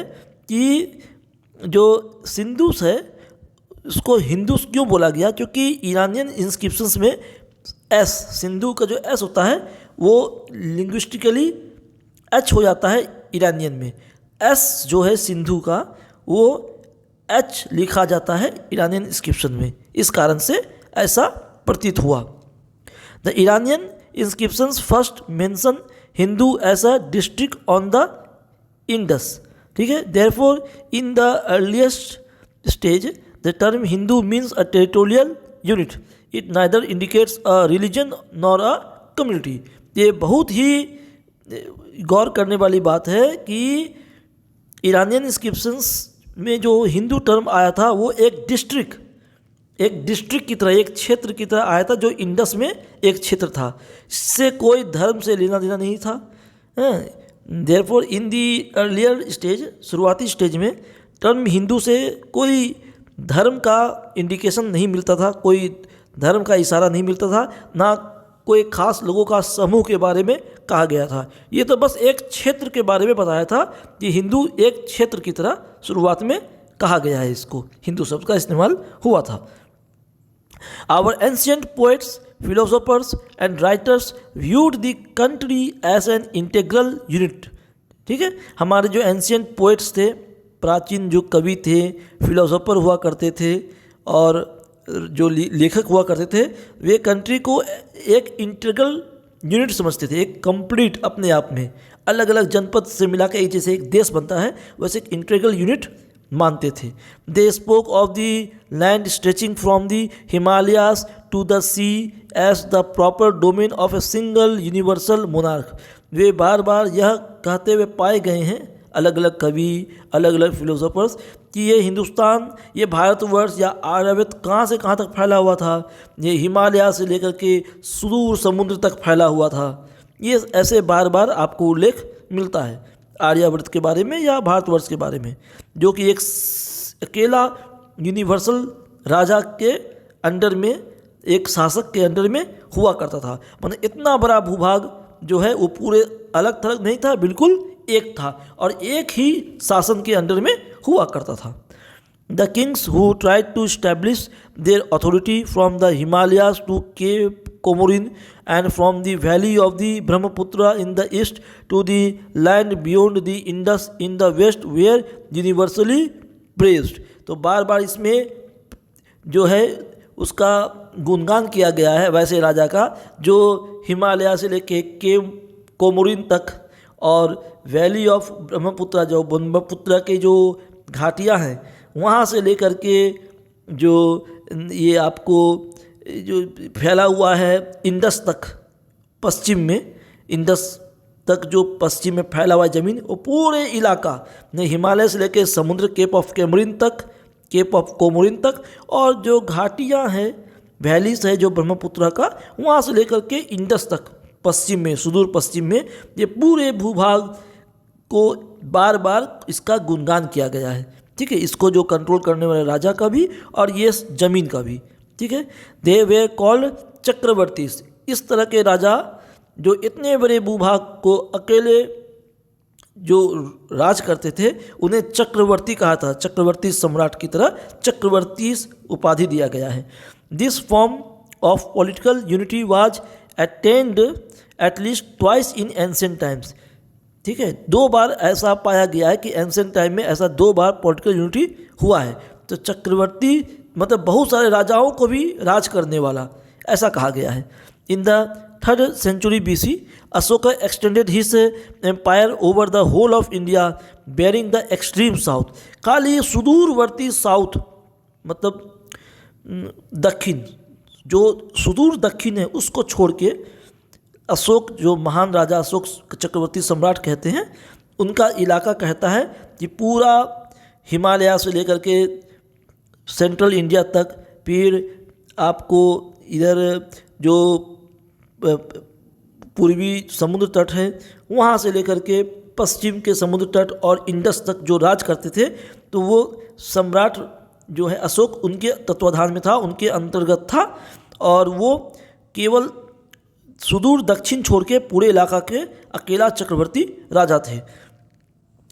कि जो सिंधुस है उसको हिंदूस क्यों बोला गया, क्योंकि ईरानियन इंस्क्रिप्शंस में एस, सिंधु का जो एस होता है वो लिंग्विस्टिकली एच हो जाता है ईरानियन में। एस जो है सिंधु का वो एच लिखा जाता है ईरानियन इंस्क्रिप्शन में, इस कारण से ऐसा प्रतीत हुआ। The Iranian inscriptions first mention Hindu as a district on the Indus, ठीक है। Therefore in the earliest stage the term Hindu means a territorial unit. It neither indicates a religion nor a community. ये बहुत ही गौर करने वाली बात है कि ईरानियन इंस्क्रिप्शंस में जो हिंदू टर्म आया था वो एक डिस्ट्रिक्ट की तरह, एक क्षेत्र की तरह आया था जो इंडस में एक क्षेत्र था। इससे कोई धर्म से लेना देना नहीं था। Therefore in the earlier stage, शुरुआती स्टेज में टर्म हिंदू से कोई धर्म का इंडिकेशन नहीं मिलता था, कोई धर्म का इशारा नहीं मिलता था, ना कोई खास लोगों का समूह के बारे में कहा गया था। ये तो बस एक क्षेत्र के बारे में बताया था कि हिंदू एक क्षेत्र की तरह शुरुआत में कहा गया है, इसको हिंदू शब्द का इस्तेमाल हुआ था। Our ancient poets, philosophers and writers viewed the country as an integral unit, ठीक है। हमारे जो एंशियंट पोएट्स थे, प्राचीन जो कवि थे, फिलोसोफर हुआ करते थे और जो लेखक हुआ करते थे, वे कंट्री को एक इंटीग्रल यूनिट समझते थे, एक कंप्लीट अपने आप में अलग अलग जनपद से मिला के जैसे एक देश बनता है वैसे एक इंटीग्रल यूनिट मानते थे। They spoke of the land stretching from the Himalayas to the sea as the proper domain of a single universal monarch. वे बार बार यह कहते हुए पाए गए हैं, अलग अलग कवि, अलग अलग फिलोसोफर्स, कि ये हिंदुस्तान, ये भारतवर्ष या आर्यवर्त कहाँ से कहाँ तक फैला हुआ था, ये हिमालय से लेकर के सुदूर समुद्र तक फैला हुआ था। ये ऐसे बार बार आपको उल्लेख मिलता है आर्यवर्त के बारे में या भारतवर्ष के बारे में, जो कि एक अकेला यूनिवर्सल राजा के अंडर में, एक शासक के अंडर में हुआ करता था। मतलब इतना बड़ा भूभाग जो है वो पूरे अलग थलग नहीं था, बिल्कुल एक था और एक ही शासन के अंडर में हुआ करता था। The kings who tried to stablish their authority from the Himalayas to cape Comorin and from the valley of the Brahmaputra in the east to the land beyond the Indus in the west were universally praised. तो बार बार इसमें जो है उसका गुणगान किया गया है वैसे राजा का, जो हिमालय से लेके केप कोमोरिन तक और वैली ऑफ ब्रह्मपुत्र, जो ब्रह्मपुत्र के जो घाटियाँ हैं वहाँ से लेकर के जो ये आपको जो फैला हुआ है इंडस तक, पश्चिम में इंडस तक जो पश्चिम में फैला हुआ ज़मीन, वो पूरे इलाका ने हिमालय से लेकर समुद्र केप ऑफ कोमोरिन तक और जो घाटियाँ हैं, वैलीज है जो ब्रह्मपुत्र का, वहाँ से लेकर के इंडस तक पश्चिम में, सुदूर पश्चिम में, ये पूरे भूभाग को बार बार इसका गुणगान किया गया है, ठीक है। इसको जो कंट्रोल करने वाले राजा का भी और ये जमीन का भी, ठीक है। दे वे कॉल्ड चक्रवर्ती। इस तरह के राजा जो इतने बड़े भूभाग को अकेले जो राज करते थे उन्हें चक्रवर्ती कहा था, चक्रवर्ती सम्राट की तरह चक्रवर्ती उपाधि दिया गया है। This form of political unity was attend at least twice in ancient times. ठीक है, 2 बार ऐसा पाया गया है कि एंशिएंट टाइम में ऐसा 2 बार पॉलिटिकल यूनिटी हुआ है। तो चक्रवर्ती मतलब बहुत सारे राजाओं को भी राज करने वाला, ऐसा कहा गया है। In the 3rd century BC, Ashoka extended his empire over the whole of India, bearing the extreme south। खाली सुदूरवर्ती साउथ मतलब दक्षिण, जो सुदूर दक्षिण है उसको छोड़ के अशोक, जो महान राजा अशोक चक्रवर्ती सम्राट कहते हैं, उनका इलाका कहता है कि पूरा हिमालय से लेकर के सेंट्रल इंडिया तक, फिर आपको इधर जो पूर्वी समुद्र तट है वहाँ से लेकर के पश्चिम के समुद्र तट और इंडस तक जो राज करते थे, तो वो सम्राट जो है अशोक उनके तत्वाधान में था, उनके अंतर्गत था, और वो केवल सुदूर दक्षिण छोड़ के पूरे इलाका के अकेला चक्रवर्ती राजा थे।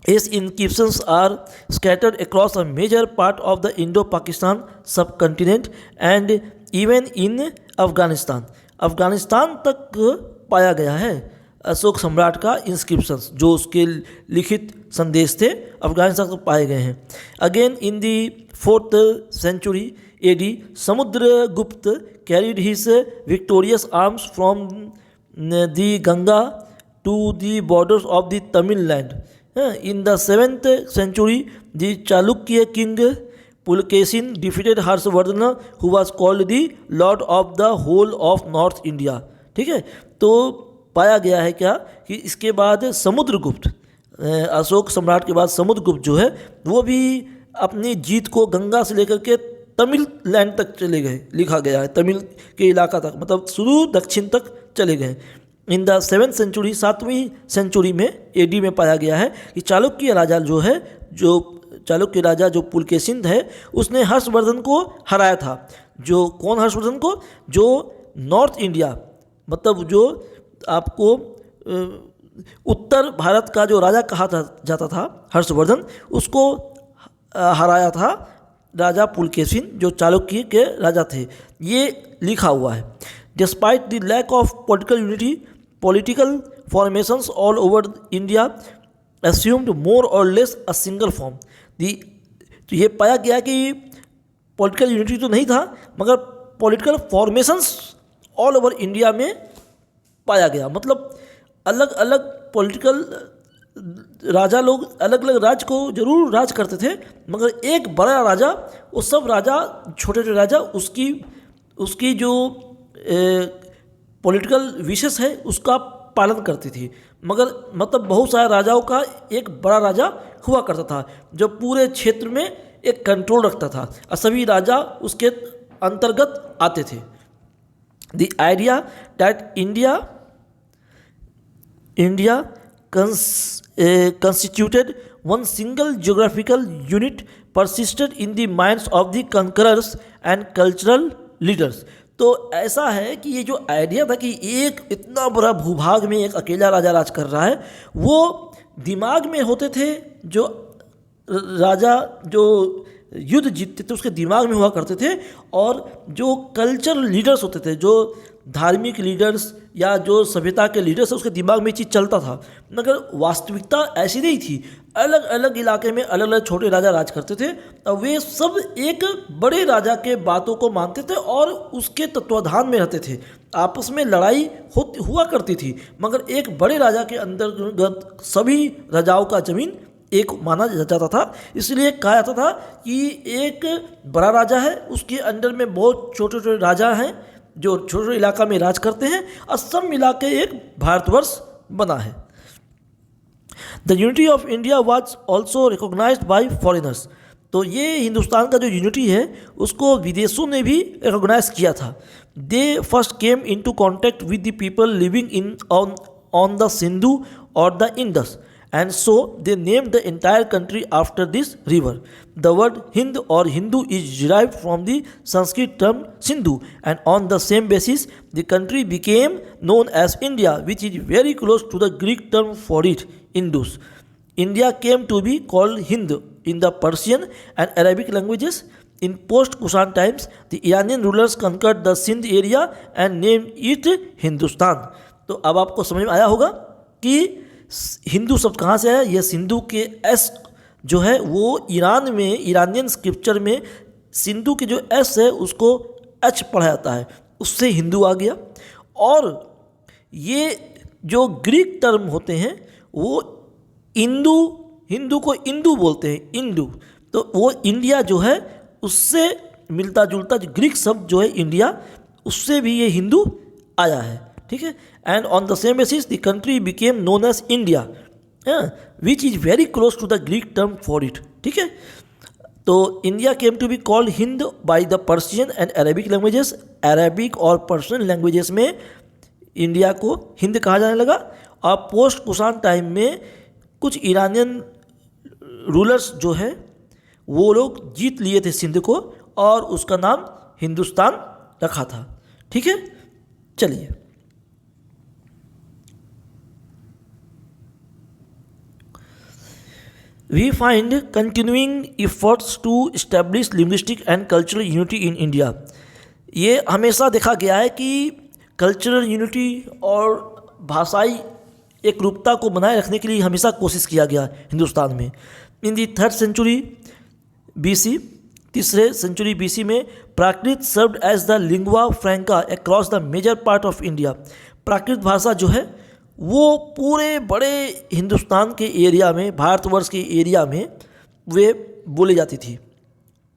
His inscriptions are scattered across a major part of the Indo-Pakistan subcontinent and even in Afghanistan. Afghanistan तक पाया गया है अशोक सम्राट का इंस्क्रिप्शंस, जो उसके लिखित संदेश थे अफगानिस्तान तक पाए गए हैं। Again in the 4th century AD, Samudragupta carried his victorious arms from the Ganga to the borders of the Tamil land। In the 7th century, the Chalukya king Pulkesin defeated Harshvardhana, who was called the Lord of the whole of North India। ठीक है, तो पाया गया है क्या कि इसके बाद समुद्रगुप्त, अशोक सम्राट के बाद समुद्रगुप्त जो है वो भी अपनी जीत को गंगा से लेकर के तमिल लैंड तक चले गए, लिखा गया है तमिल के इलाका तक, मतलब सुदूर दक्षिण तक चले गए। इन द 7th century, 7वीं सेंचुरी में AD में पाया गया है कि चालुक्य राजा जो है, जो चालुक्य राजा जो पुलकेशिन है, उसने हर्षवर्धन को हराया था। जो कौन हर्षवर्धन को? जो नॉर्थ इंडिया, मतलब जो आपको उत्तर भारत का जो राजा कहा जाता था हर्षवर्धन, उसको हराया था राजा पुलकेशिन, जो चालुक्य के राजा थे। ये लिखा हुआ है। Despite the lack of political unity, political formations all over India assumed more or less a single form। तो ये पाया गया कि पॉलिटिकल यूनिटी तो नहीं था, मगर political formations all over India में पाया गया। मतलब अलग अलग पॉलिटिकल राजा लोग अलग अलग राज्य को जरूर राज करते थे, मगर एक बड़ा राजा, वो सब राजा, छोटे छोटे राजा, उसकी जो पॉलिटिकल विशेष है उसका पालन करती थी। मगर मतलब बहुत सारे राजाओं का एक बड़ा राजा हुआ करता था, जो पूरे क्षेत्र में एक कंट्रोल रखता था और सभी राजा उसके अंतर्गत आते थे। The idea that India constituted one single geographical unit persisted in the minds of the conquerors and cultural leaders। तो ऐसा है कि ये जो आइडिया था कि एक इतना बड़ा भूभाग में एक अकेला राजा राज कर रहा है, वो दिमाग में होते थे। जो राजा जो युद्ध जीतते थे उसके दिमाग में हुआ करते थे, और जो कल्चर लीडर्स होते थे, जो धार्मिक लीडर्स या जो सभ्यता के लीडर्स है, उसके दिमाग में ये चीज़ चलता था। मगर वास्तविकता ऐसी नहीं थी। अलग अलग इलाके में अलग अलग छोटे राजा राज करते थे, और वे सब एक बड़े राजा के बातों को मानते थे और उसके तत्वाधान में रहते थे। आपस में लड़ाई हुआ करती थी, मगर एक बड़े राजा के अंतर्गत सभी राजाओं का ज़मीन एक माना जाता था। इसलिए कहा जाता था कि एक बड़ा राजा है, उसके अंडर में बहुत छोटे छोटे राजा हैं जो छोटे छोटे इलाका में राज करते हैं, और सब मिला के एक भारतवर्ष बना है। The unity of India was also recognised by foreigners. तो ये हिंदुस्तान का जो यूनिटी है उसको विदेशों ने भी रिकॉग्नाइज किया था। They first came into contact with the people living in on the Sindhu और the Indus, and so they named the entire country after this river। The word Hind or Hindu is derived from the Sanskrit term Sindhu, and on the same basis the country became known as India, which is very close to the Greek term for it, Indus। India came to be called Hind in the Persian and Arabic languages. In post-Kushan times, the Iranian rulers conquered the Sindh area and named it Hindustan. तो अब आपको समझ में आया होगा कि हिंदू शब्द कहाँ से आया। यह सिंधु के एस जो है वो ईरान में, इरानियन स्क्रिप्चर में सिंधु के जो एस है उसको एच पढ़ा जाता है, उससे हिंदू आ गया। और ये जो ग्रीक टर्म होते हैं वो इंदू, हिंदू को इंदू बोलते हैं, इंदू, तो वो इंडिया जो है उससे मिलता जुलता जो ग्रीक शब्द जो है इंडिया, उससे भी ये हिंदू आया है, ठीक है। And on the same basis the country became known as India, which is very close to the Greek term for it, ठीक है। तो India came to be called Hind by the Persian and Arabic languages. Arabic और Persian languages में India को हिंद कहा जाने लगा। और पोस्ट कुषाण टाइम में कुछ ईरानियन रूलर्स जो है वो लोग जीत लिए थे सिंध को और उसका नाम हिंदुस्तान रखा था, ठीक है। चलिए we find continuing efforts to establish linguistic and cultural unity in India। ये हमेशा देखा गया है कि कल्चरल यूनिटी और भाषाई एक रूपता को बनाए रखने के लिए हमेशा कोशिश किया गया हिंदुस्तान में। In the 3rd century BC, तीसरे सेंचुरी BC में Prakrit served as the lingua franca across the major part of India. Prakrit भाषा जो है वो पूरे बड़े हिंदुस्तान के एरिया में, भारतवर्ष के एरिया में वे बोली जाती थी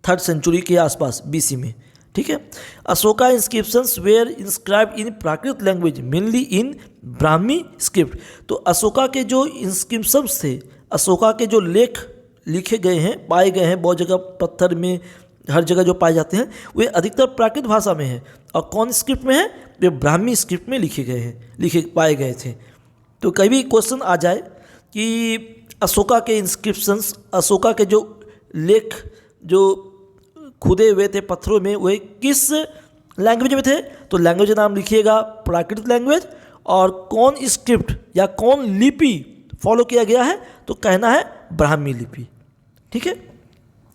3rd century के आसपास BC में, ठीक है। Ashoka inscriptions were inscribed in Prakrit language mainly in Brahmi script. तो अशोका के जो इंस्क्रिप्शंस थे, अशोका के जो लेख लिखे गए हैं, पाए गए हैं बहुत जगह, पत्थर में हर जगह जो पाए जाते हैं, वे अधिकतर प्राकृत भाषा में है। और कौन स्क्रिप्ट में है? वे ब्राह्मी स्क्रिप्ट में लिखे गए हैं, लिखे पाए गए थे। तो कभी क्वेश्चन आ जाए कि अशोका के इंस्क्रिप्शंस, अशोका के जो लेख जो खुदे हुए थे पत्थरों में, वे किस लैंग्वेज में थे? तो लैंग्वेज नाम लिखिएगा प्राकृत लैंग्वेज। और कौन स्क्रिप्ट या कौन लिपि फॉलो किया गया है? तो कहना है ब्राह्मी लिपि, ठीक है।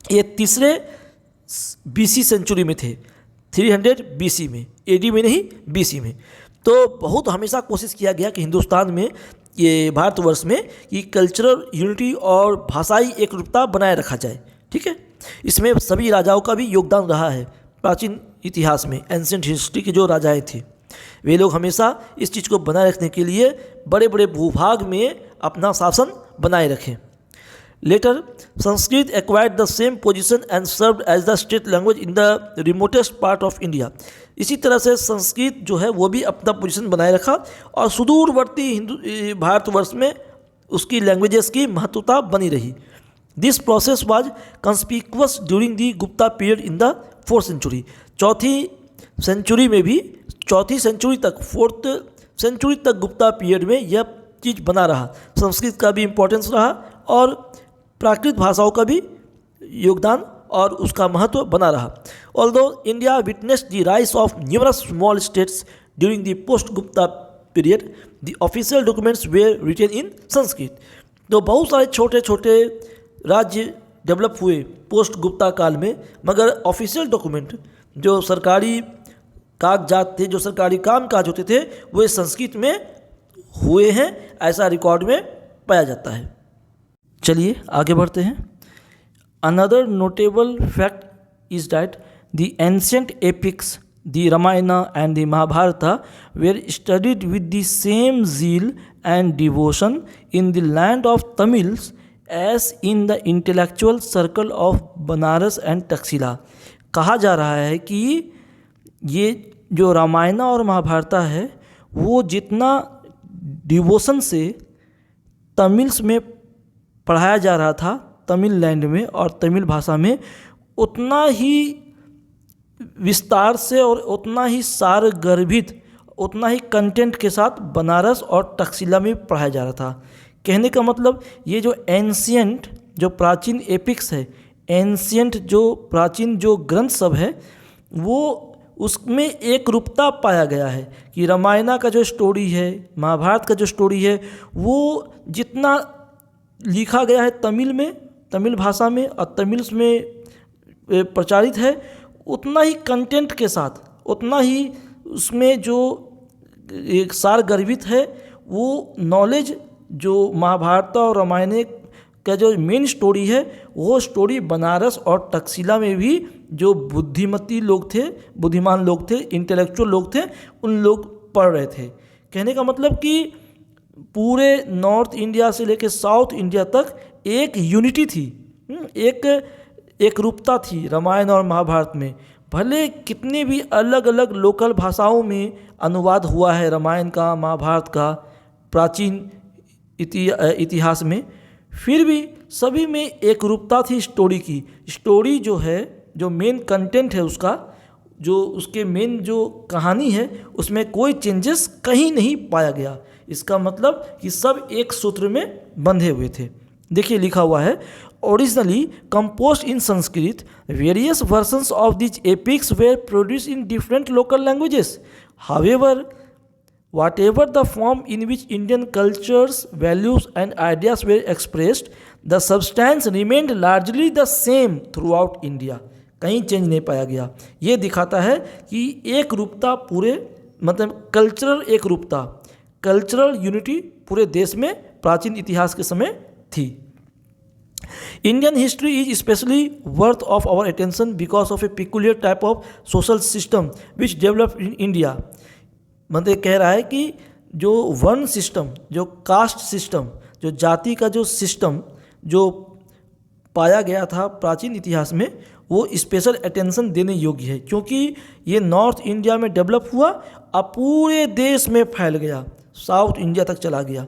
ये तीसरे BC सेंचुरी में थे, 300 BC में, AD में नहीं, BC में। तो बहुत हमेशा कोशिश किया गया कि हिंदुस्तान में, ये भारतवर्ष में, कि कल्चरल यूनिटी और भाषाई एक रूपता बनाए रखा जाए, ठीक है। इसमें सभी राजाओं का भी योगदान रहा है। प्राचीन इतिहास में एंशिएंट हिस्ट्री के जो राजाएं थे वे लोग हमेशा इस चीज़ को बनाए रखने के लिए बड़े बड़े भूभाग में अपना शासन बनाए रखें। Later Sanskrit acquired the same position and served as the state language in the remotest part of India. इसी तरह से संस्कृत जो है वो भी अपना पोजीशन बनाए रखा और सुदूरवर्ती भारतवर्ष में उसकी लैंग्वेजेस की महत्वता बनी रही। This process was conspicuous during the Gupta period in the 4th century। चौथी सेंचुरी में भी, 4th century तक, 4th century तक गुप्ता पीरियड में यह चीज़ बना रहा। संस्कृत का भी इम्पोर्टेंस रहा और प्राकृत भाषाओं का भी योगदान और उसका महत्व बना रहा। Although India witnessed the rise of numerous small states during the post Gupta period, the official documents were written in Sanskrit. तो बहुत सारे छोटे छोटे राज्य डेवलप हुए पोस्ट गुप्ता काल में, मगर ऑफिशियल डॉक्यूमेंट जो सरकारी कागजात थे, जो सरकारी काम काज होते थे, वे संस्कृत में हुए हैं, ऐसा रिकॉर्ड में पाया जाता है। चलिए आगे बढ़ते हैं। Another notable fact is that the ancient epics, the Ramayana and the Mahabharata were studied with the same zeal and devotion in the land of Tamils as in the intellectual circle of Banaras and Takshashila. कहा जा रहा है कि ये जो रामायण और महाभारत है वो जितना डिवोशन से तमिल्स में पढ़ाया जा रहा था, तमिल लैंड में और तमिल भाषा में, उतना ही विस्तार से और उतना ही सार गर्भित, उतना ही कंटेंट के साथ बनारस और तक्षशिला में पढ़ाया जा रहा था। कहने का मतलब ये जो एंशिएंट, जो प्राचीन एपिक्स है, एंशिएंट जो प्राचीन जो ग्रंथ सब है, वो उसमें एक रूपता पाया गया है कि रामायण का जो स्टोरी है, महाभारत का जो स्टोरी है, वो जितना लिखा गया है तमिल में, तमिल भाषा में, और तमिल में प्रचारित है, उतना ही कंटेंट के साथ, उतना ही उसमें जो एक सार गर्भित है, वो नॉलेज जो महाभारत और रामायण का जो मेन स्टोरी है, वो स्टोरी बनारस और तक्षशिला में भी जो बुद्धिमती लोग थे, बुद्धिमान लोग थे, इंटेलेक्चुअल लोग थे, उन लोग पढ़ रहे थे। कहने का मतलब कि पूरे नॉर्थ इंडिया से लेकर साउथ इंडिया तक एक यूनिटी थी, एक रूपता थी रामायण और महाभारत में। भले कितनी भी अलग अलग लोकल भाषाओं में अनुवाद हुआ है रामायण का, महाभारत का प्राचीन इतिहास में, फिर भी सभी में एक रूपता थी स्टोरी की। स्टोरी जो है, जो मेन कंटेंट है उसका, जो उसके मेन जो कहानी है, उसमें कोई चेंजेस कहीं नहीं पाया गया। इसका मतलब कि सब एक सूत्र में बंधे हुए थे। देखिए लिखा हुआ है, originally composed in Sanskrit, various versions of this epics were produced in different local languages. However, whatever the form in which Indian cultures, values and ideas were expressed, the substance remained largely the same throughout India. कहीं change नहीं पाया गया। ये दिखाता है कि एक रूपता पूरे, मतलब कल्चरल एक रूपता, कल्चरल यूनिटी पूरे देश में प्राचीन इतिहास के समय थी। Indian history is especially worth of our attention because of a peculiar type of social system which developed in India. मतलब कह रहा है कि जो वर्ण सिस्टम, जो कास्ट सिस्टम, जो जाति का जो सिस्टम जो पाया गया था प्राचीन इतिहास में, वो स्पेशल अटेंशन देने योग्य है, क्योंकि ये नॉर्थ इंडिया में डेवलप हुआ और पूरे देश में फैल गया, साउथ इंडिया तक चला गया।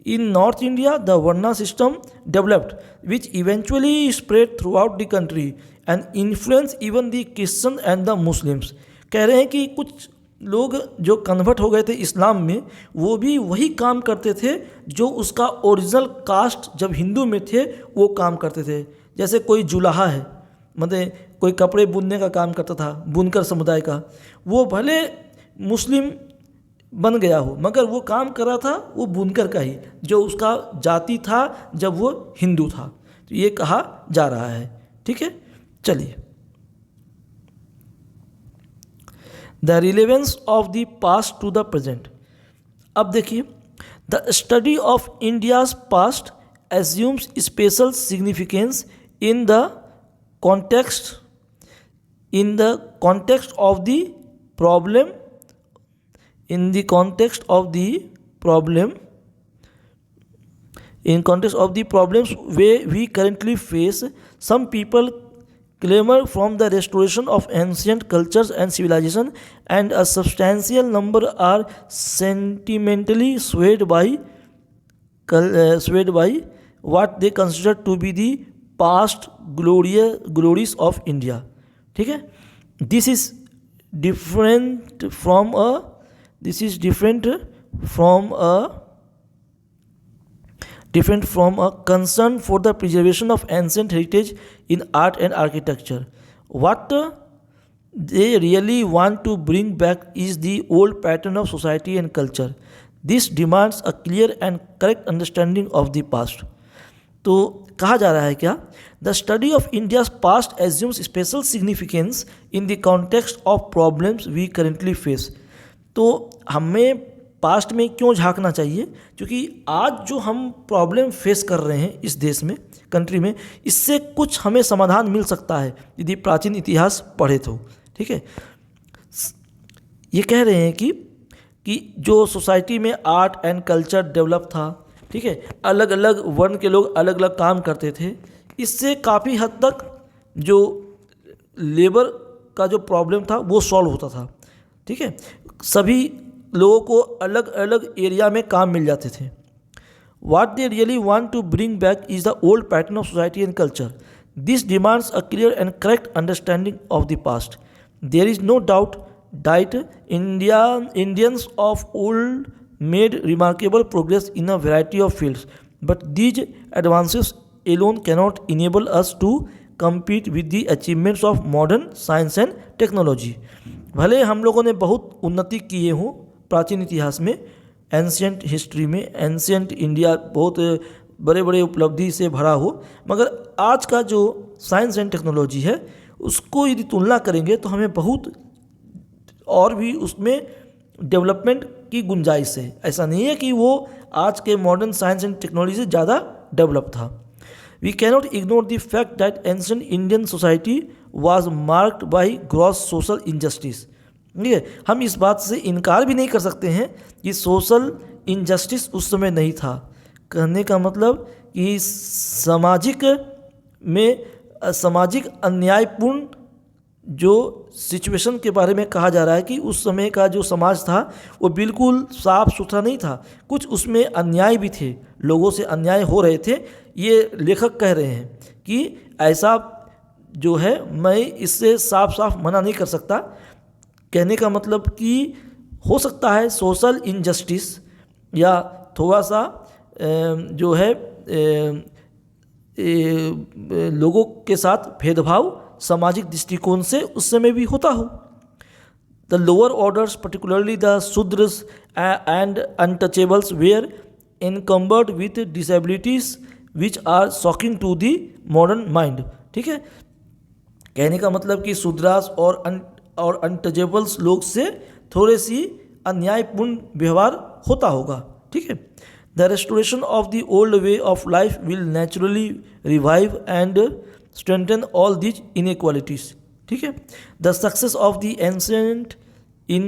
In north India the varna system developed which eventually spread throughout the country and influence even the Christian and the Muslims. कह रहे हैं कि कुछ लोग जो कन्वर्ट हो गए थे इस्लाम में, वो भी वही काम करते थे जो उसका ओरिजिनल कास्ट जब हिंदू में थे वो काम करते थे। जैसे कोई जुलाहा है, मतलब कोई कपड़े बुनने का काम करता था, बुनकर समुदाय का, वो भले मुस्लिम बन गया हो मगर वो काम कर रहा था वो बुनकर का ही, जो उसका जाति था जब वो हिंदू था। तो ये कहा जा रहा है। ठीक है, चलिए। The relevance of the past to the present. अब देखिए, the study of India's past assumes special significance in the context of the problem in context of the problems we currently face. Some people clamor from the restoration of ancient cultures and civilization, and a substantial number are sentimentally swayed by what they consider to be the past glories of India. ठीक है, this is different from a concern for the preservation of ancient heritage in art and architecture. What they really want to bring back is the old pattern of society and culture. This demands a clear and correct understanding of the past. तो कहा जा रहा है क्या, the study of India's past assumes special significance in the context of problems we currently face. तो हमें past में क्यों झांकना चाहिए, क्योंकि आज जो हम प्रॉब्लम फेस कर रहे हैं इस देश में, कंट्री में, इससे कुछ हमें समाधान मिल सकता है यदि प्राचीन इतिहास पढ़े तो। ठीक है, ये कह रहे हैं कि जो सोसाइटी में आर्ट एंड कल्चर डेवलप था, ठीक है, अलग अलग वर्ण के लोग अलग अलग काम करते थे, इससे काफ़ी हद तक जो लेबर का जो प्रॉब्लम था वो सॉल्व होता था। ठीक है, सभी लोगों को अलग अलग एरिया में काम मिल जाते थे। What they really want to bring back is the old pattern of society and culture. This demands a clear and correct understanding of the past. There is no doubt that Indians of old made remarkable progress in a variety of fields, but these advances alone cannot enable us to compete with the achievements of modern science and technology. भले हम लोगों ने बहुत उन्नति किए हों प्राचीन इतिहास में, एंशियंट हिस्ट्री में, एंशियंट इंडिया बहुत बड़े बड़े उपलब्धि से भरा हो, मगर आज का जो साइंस एंड टेक्नोलॉजी है उसको यदि तुलना करेंगे तो हमें बहुत और भी उसमें डेवलपमेंट की गुंजाइश है। ऐसा नहीं है कि वो आज के मॉडर्न साइंस एंड टेक्नोलॉजी से ज़्यादा डेवलप था। We cannot ignore the fact that ancient Indian society was marked by gross social injustice. ठीक है, हम इस बात से इनकार भी नहीं कर सकते हैं कि सोशल इनजस्टिस उस समय नहीं था। कहने का मतलब कि सामाजिक अन्यायपूर्ण जो सिचुएशन के बारे में कहा जा रहा है कि उस समय का जो समाज था वो बिल्कुल साफ सुथरा नहीं था, कुछ उसमें अन्याय भी थे, लोगों से अन्याय हो रहे थे। ये लेखक कह रहे हैं कि ऐसा जो है मैं इससे साफ साफ मना नहीं कर सकता। कहने का मतलब कि हो सकता है सोशल इनजस्टिस या थोड़ा सा जो है लोगों के साथ भेदभाव सामाजिक दृष्टिकोण से उस समय भी होता हो। The lower orders particularly the Shudras and untouchables were encumbered with disabilities which are shocking to the modern mind। ठीक है, कहने का मतलब कि शूद्रास और अनटचेबल्स लोग से थोड़े सी अन्यायपूर्ण व्यवहार होता होगा। ठीक है, the restoration of the old way of life will naturally revive and strengthen all these inequalities। ठीक है, the success of the ancient in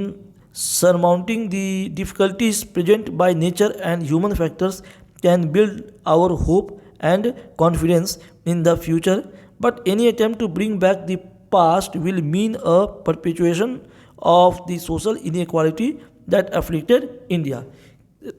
surmounting the difficulties present by nature and human factors can build our hope and confidence in the future, but any attempt to bring back the past will mean a perpetuation of the social inequality that afflicted India।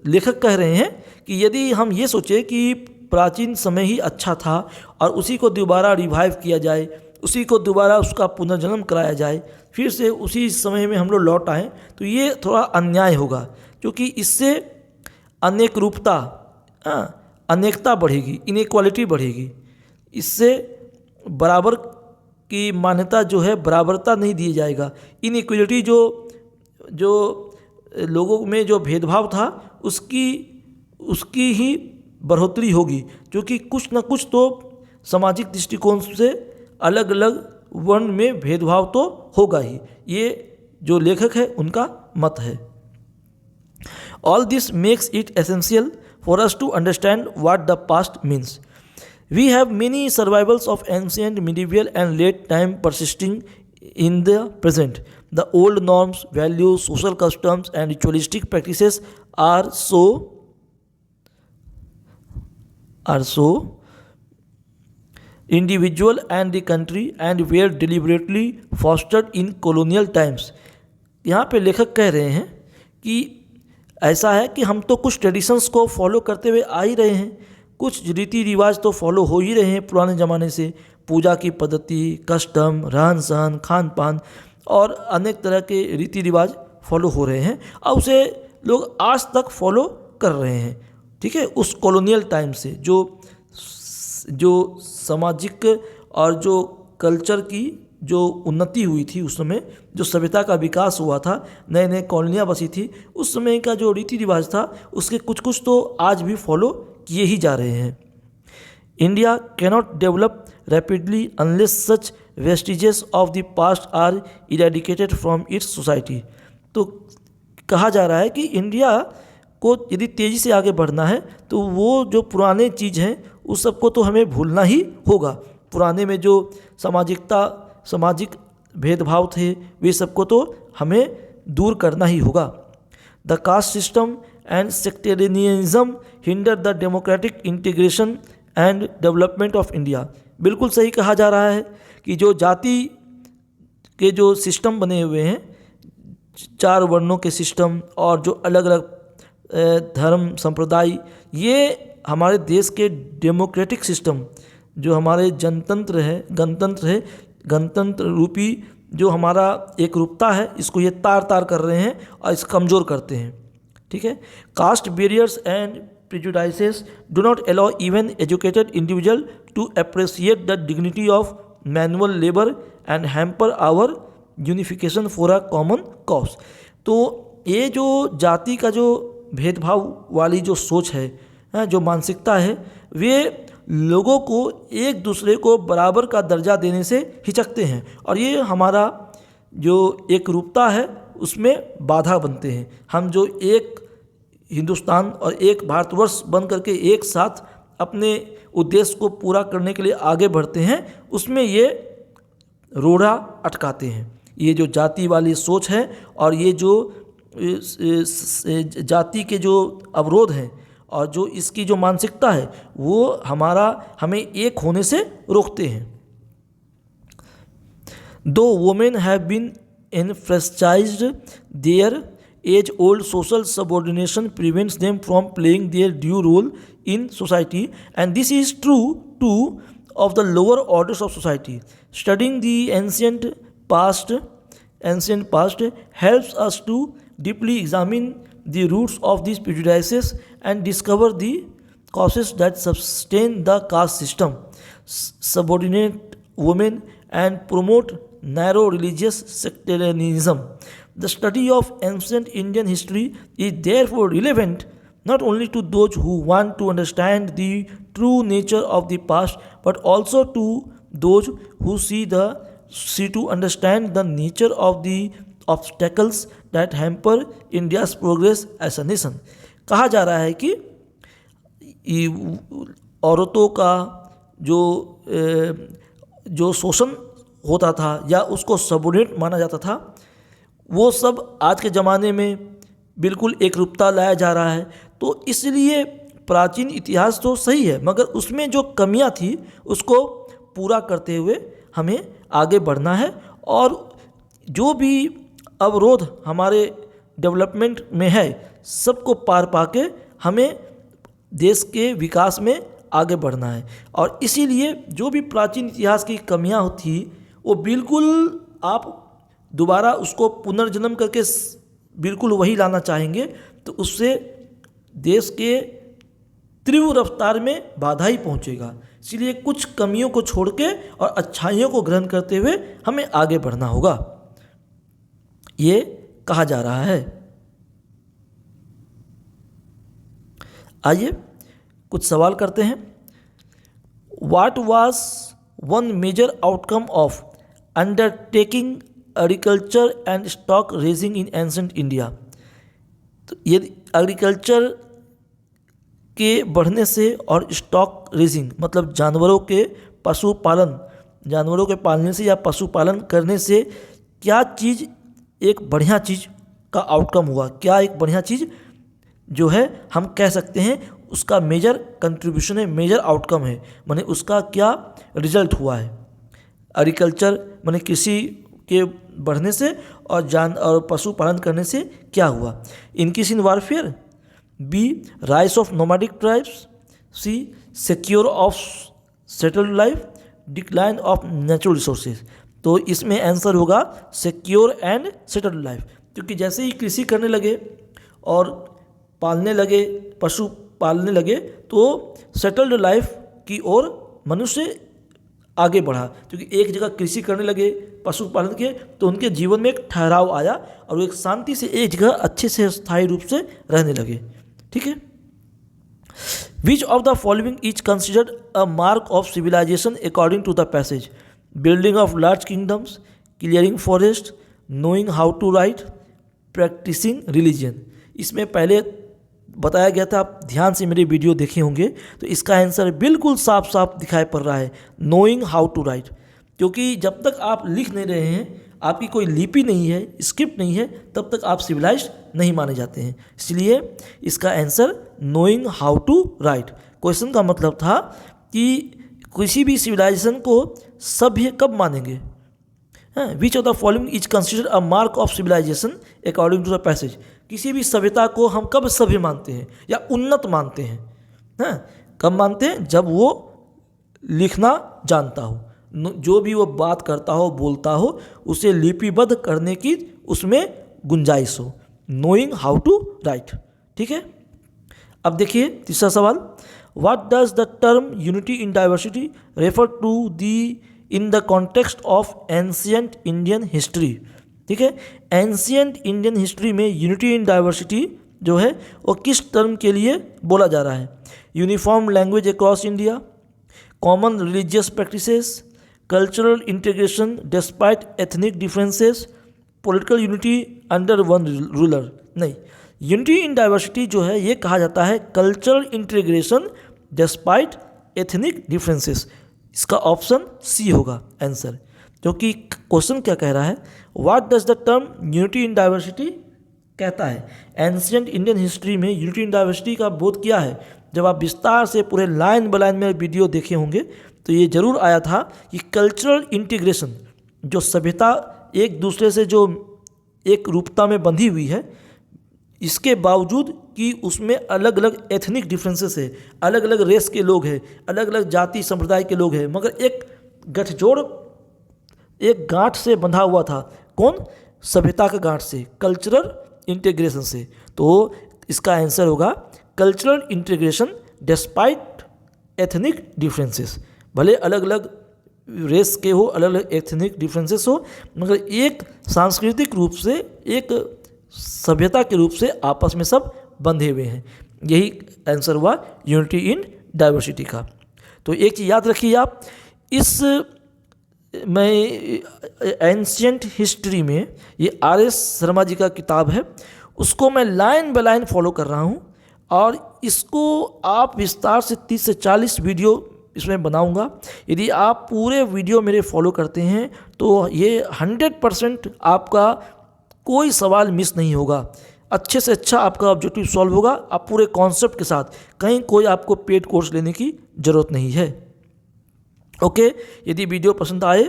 लेखक कह रहे हैं कि यदि हम ये सोचें कि प्राचीन समय ही अच्छा था और उसी को दोबारा रिवाइव किया जाए, उसी को दोबारा उसका पुनर्जन्म कराया जाए, फिर से उसी समय में हम लोग लौट आएँ, तो ये थोड़ा अन्याय होगा, क्योंकि इससे अनेक रूपता अनेकता बढ़ेगी, इनइक्वालिटी बढ़ेगी। इससे बराबर की मान्यता जो है बराबरता नहीं दिया जाएगा। इनइक्वालिटी जो लोगों में जो भेदभाव था उसकी ही बढ़ोतरी होगी, क्योंकि कुछ न कुछ तो सामाजिक दृष्टिकोण से अलग अलग वर्ण में भेदभाव तो होगा ही। ये जो लेखक है उनका मत है। All this makes it essential for us to understand what the past means. We have many survivals of ancient medieval and late time persisting in the present. The old norms, values, social customs and ritualistic practices are so individual and the country and were deliberately fostered in colonial times। यहाँ पे लेखक कह रहे हैं कि ऐसा है कि हम तो कुछ ट्रेडिशंस को फॉलो करते हुए आ ही रहे हैं, कुछ रीति रिवाज तो फॉलो हो ही रहे हैं पुराने ज़माने से। पूजा की पद्धति, कस्टम, रहन सहन, खान पान और अनेक तरह के रीति रिवाज फॉलो हो रहे हैं और उसे लोग आज तक फॉलो कर रहे हैं। ठीक है, उस कॉलोनियल टाइम से जो सामाजिक और जो कल्चर की जो उन्नति हुई थी, उस समय जो सभ्यता का विकास हुआ था, नए नए कॉलोनियाँ बसी थी, उस समय का जो रीति रिवाज था उसके कुछ तो आज भी फॉलो किए ही जा रहे हैं। India cannot develop rapidly unless such vestiges of the past are eradicated from its society। तो कहा जा रहा है कि इंडिया को यदि तेज़ी से आगे बढ़ना है तो वो जो पुराने चीज़ हैं उस सबको तो हमें भूलना ही होगा। पुराने में जो सामाजिक भेदभाव थे वे सबको तो हमें दूर करना ही होगा। The caste system and sectarianism hinder the democratic integration and development of India. बिल्कुल सही कहा जा रहा है कि जो जाति के जो सिस्टम बने हुए हैं, 4 वर्णों के सिस्टम और जो अलग अलग धर्म संप्रदाय, ये हमारे देश के डेमोक्रेटिक सिस्टम जो हमारे गणतंत्र रूपी जो हमारा एक रूपता है, इसको ये तार कर रहे हैं और इस कमज़ोर करते हैं। ठीक है, caste barriers and prejudices do not allow even educated individual to appreciate the dignity of manual labor and hamper our unification for a common cause। तो ये जो जाति का जो भेदभाव वाली जो सोच है, जो मानसिकता है, वे लोगों को एक दूसरे को बराबर का दर्जा देने से हिचकते हैं और ये हमारा जो एक रूपता है उसमें बाधा बनते हैं। हम जो एक हिंदुस्तान और एक भारतवर्ष बन करके एक साथ अपने उद्देश्य को पूरा करने के लिए आगे बढ़ते हैं, उसमें ये रोड़ा अटकाते हैं। ये जो जाति वाली सोच है और ये जो जाति के जो अवरोध हैं और जो इसकी जो मानसिकता है वो हमें एक होने से रोकते हैं। Though women have been enfranchised, their age-old social subordination prevents them from playing their due role in society, and this is true too of the lower orders of society. Studying the ancient past helps us to deeply examine the roots of these prejudices and discover the causes that sustain the caste system, subordinate women, and promote narrow religious sectarianism. The study of ancient Indian history is therefore relevant not only to those who want to understand the true nature of the past, but also to those who see to understand the nature of the obstacles that hamper India's progress as a nation. कहा जा रहा है कि औरतों का जो शोषण होता था या उसको सबऑर्डिनेट माना जाता था, वो सब आज के ज़माने में बिल्कुल एक रूपता लाया जा रहा है। तो इसलिए प्राचीन इतिहास तो सही है, मगर उसमें जो कमियां थी उसको पूरा करते हुए हमें आगे बढ़ना है और जो भी अवरोध हमारे डेवलपमेंट में है सबको पार पाके हमें देश के विकास में आगे बढ़ना है। और इसीलिए जो भी प्राचीन इतिहास की कमियां थी वो बिल्कुल आप दोबारा उसको पुनर्जन्म करके बिल्कुल वही लाना चाहेंगे तो उससे देश के तीव्र रफ्तार में बाधा ही पहुंचेगा। इसलिए कुछ कमियों को छोड़ के और अच्छाइयों को ग्रहण करते हुए हमें आगे बढ़ना होगा, ये कहा जा रहा है। आइए कुछ सवाल करते हैं। What was one major outcome of undertaking agriculture and stock raising in ancient India? तो ये एग्रीकल्चर के बढ़ने से और स्टॉक रेजिंग मतलब जानवरों के पालने से या पशुपालन करने से क्या चीज़ एक बढ़िया चीज़ का आउटकम हुआ, क्या एक बढ़िया चीज़ जो है हम कह सकते हैं उसका मेजर कंट्रीब्यूशन है, मेजर आउटकम है, माने उसका क्या रिजल्ट हुआ है। एग्रीकल्चर माने कृषि के बढ़ने से और पशुपालन करने से क्या हुआ। Increase in warfare, b rise of nomadic tribes, c secure of settled life, decline of natural resources. तो इसमें आंसर होगा सिक्योर एंड सेटल्ड लाइफ, क्योंकि जैसे ही कृषि करने लगे और पालने लगे, पशु पालने लगे तो सेटल्ड लाइफ की ओर मनुष्य आगे बढ़ा, क्योंकि एक जगह कृषि करने लगे, पशुपालन के, तो उनके जीवन में एक ठहराव आया और वो एक शांति से एक जगह अच्छे से स्थायी रूप से रहने लगे। ठीक है। Which of the following is considered a mark of civilisation according to the passage? Building of large kingdoms, clearing forest, knowing how to write, practising religion. इसमें पहले बताया गया था, आप ध्यान से मेरे वीडियो देखे होंगे तो इसका आंसर बिल्कुल साफ साफ दिखाई पड़ रहा है, नोइंग हाउ टू राइट। क्योंकि जब तक आप लिख नहीं रहे हैं, आपकी कोई लिपि नहीं है, स्क्रिप्ट नहीं है, तब तक आप सिविलाइज्ड नहीं माने जाते हैं। इसलिए इसका answer knowing how to write. Question का मतलब था कि किसी भी सिविलाइजेशन को सभ्य कब मानेंगे? Which of the following is considered a mark of civilisation according to the passage? किसी भी सभ्यता को हम कब सभ्य मानते हैं या उन्नत मानते हैं? कब मानते हैं? जब वो लिखना जानता हो, जो भी वो बात करता हो, बोलता हो, उसे लिपिबद्ध करने की उसमें गुंजाइश हो। Knowing how to write. ठीक है। अब देखिए तीसरा सवाल, what does the term unity in diversity refer to the in the context of ancient Indian history? ठीक है। एंशियंट इंडियन हिस्ट्री में यूनिटी इन डाइवर्सिटी जो है वो किस टर्म के लिए बोला जा रहा है? Uniform language across India, common religious practices, cultural integration despite ethnic differences, political unity under one ruler. नहीं, यूनिटी इन डाइवर्सिटी जो है ये कहा जाता है cultural integration despite ethnic differences. इसका ऑप्शन सी होगा आंसर, क्योंकि क्वेश्चन क्या कह रहा है, what does the term unity in diversity कहता है। एंशिएंट इंडियन हिस्ट्री में यूनिटी इन डाइवर्सिटी का बोध किया है। जब आप विस्तार से पूरे लाइन बाय लाइन में वीडियो देखे होंगे तो ये जरूर आया था कि कल्चरल इंटीग्रेशन, जो सभ्यता एक दूसरे से जो एक रूपता में बंधी हुई है, इसके बावजूद कि उसमें अलग अलग एथनिक डिफरेंसेस है, अलग अलग रेस के लोग हैं, अलग अलग जाति संप्रदाय के लोग हैं, मगर एक गठजोड़, एक गांठ से बंधा हुआ था। कौन? सभ्यता का गांठ से, कल्चरल इंटीग्रेशन से। तो इसका आंसर होगा cultural integration despite ethnic differences. भले अलग अलग रेस के हो, अलग अलग एथनिक डिफरेंसेस हो, मगर एक सांस्कृतिक रूप से, एक सभ्यता के रूप से आपस में सब बंधे हुए हैं। यही आंसर हुआ यूनिटी इन डाइवर्सिटी का। तो एक चीज़ याद रखिए आप, इस मैं एंशिएंट हिस्ट्री में ये आर.एस. शर्मा जी का किताब है, उसको मैं लाइन बाय लाइन फॉलो कर रहा हूँ और इसको आप विस्तार से 30 से 40 वीडियो इसमें बनाऊंगा। यदि आप पूरे वीडियो मेरे फॉलो करते हैं तो ये 100% आपका कोई सवाल मिस नहीं होगा, अच्छे से अच्छा आपका ऑब्जेक्टिव सॉल्व होगा, आप पूरे कॉन्सेप्ट के साथ। कहीं कोई आपको पेड कोर्स लेने की ज़रूरत नहीं है। ओके, यदि वीडियो पसंद आए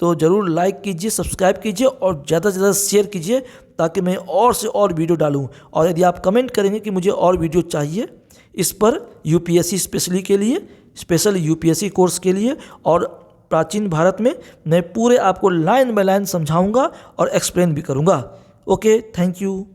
तो ज़रूर लाइक कीजिए, सब्सक्राइब कीजिए और ज़्यादा से ज़्यादा शेयर कीजिए ताकि मैं और से और वीडियो डालूं। और यदि आप कमेंट करेंगे कि मुझे और वीडियो चाहिए इस पर, यूपीएससी स्पेशली के लिए, स्पेशल यूपीएससी कोर्स के लिए और प्राचीन भारत में, मैं पूरे आपको लाइन बाय लाइन समझाऊंगा और एक्सप्लेन भी करूंगा। Okay, thank you.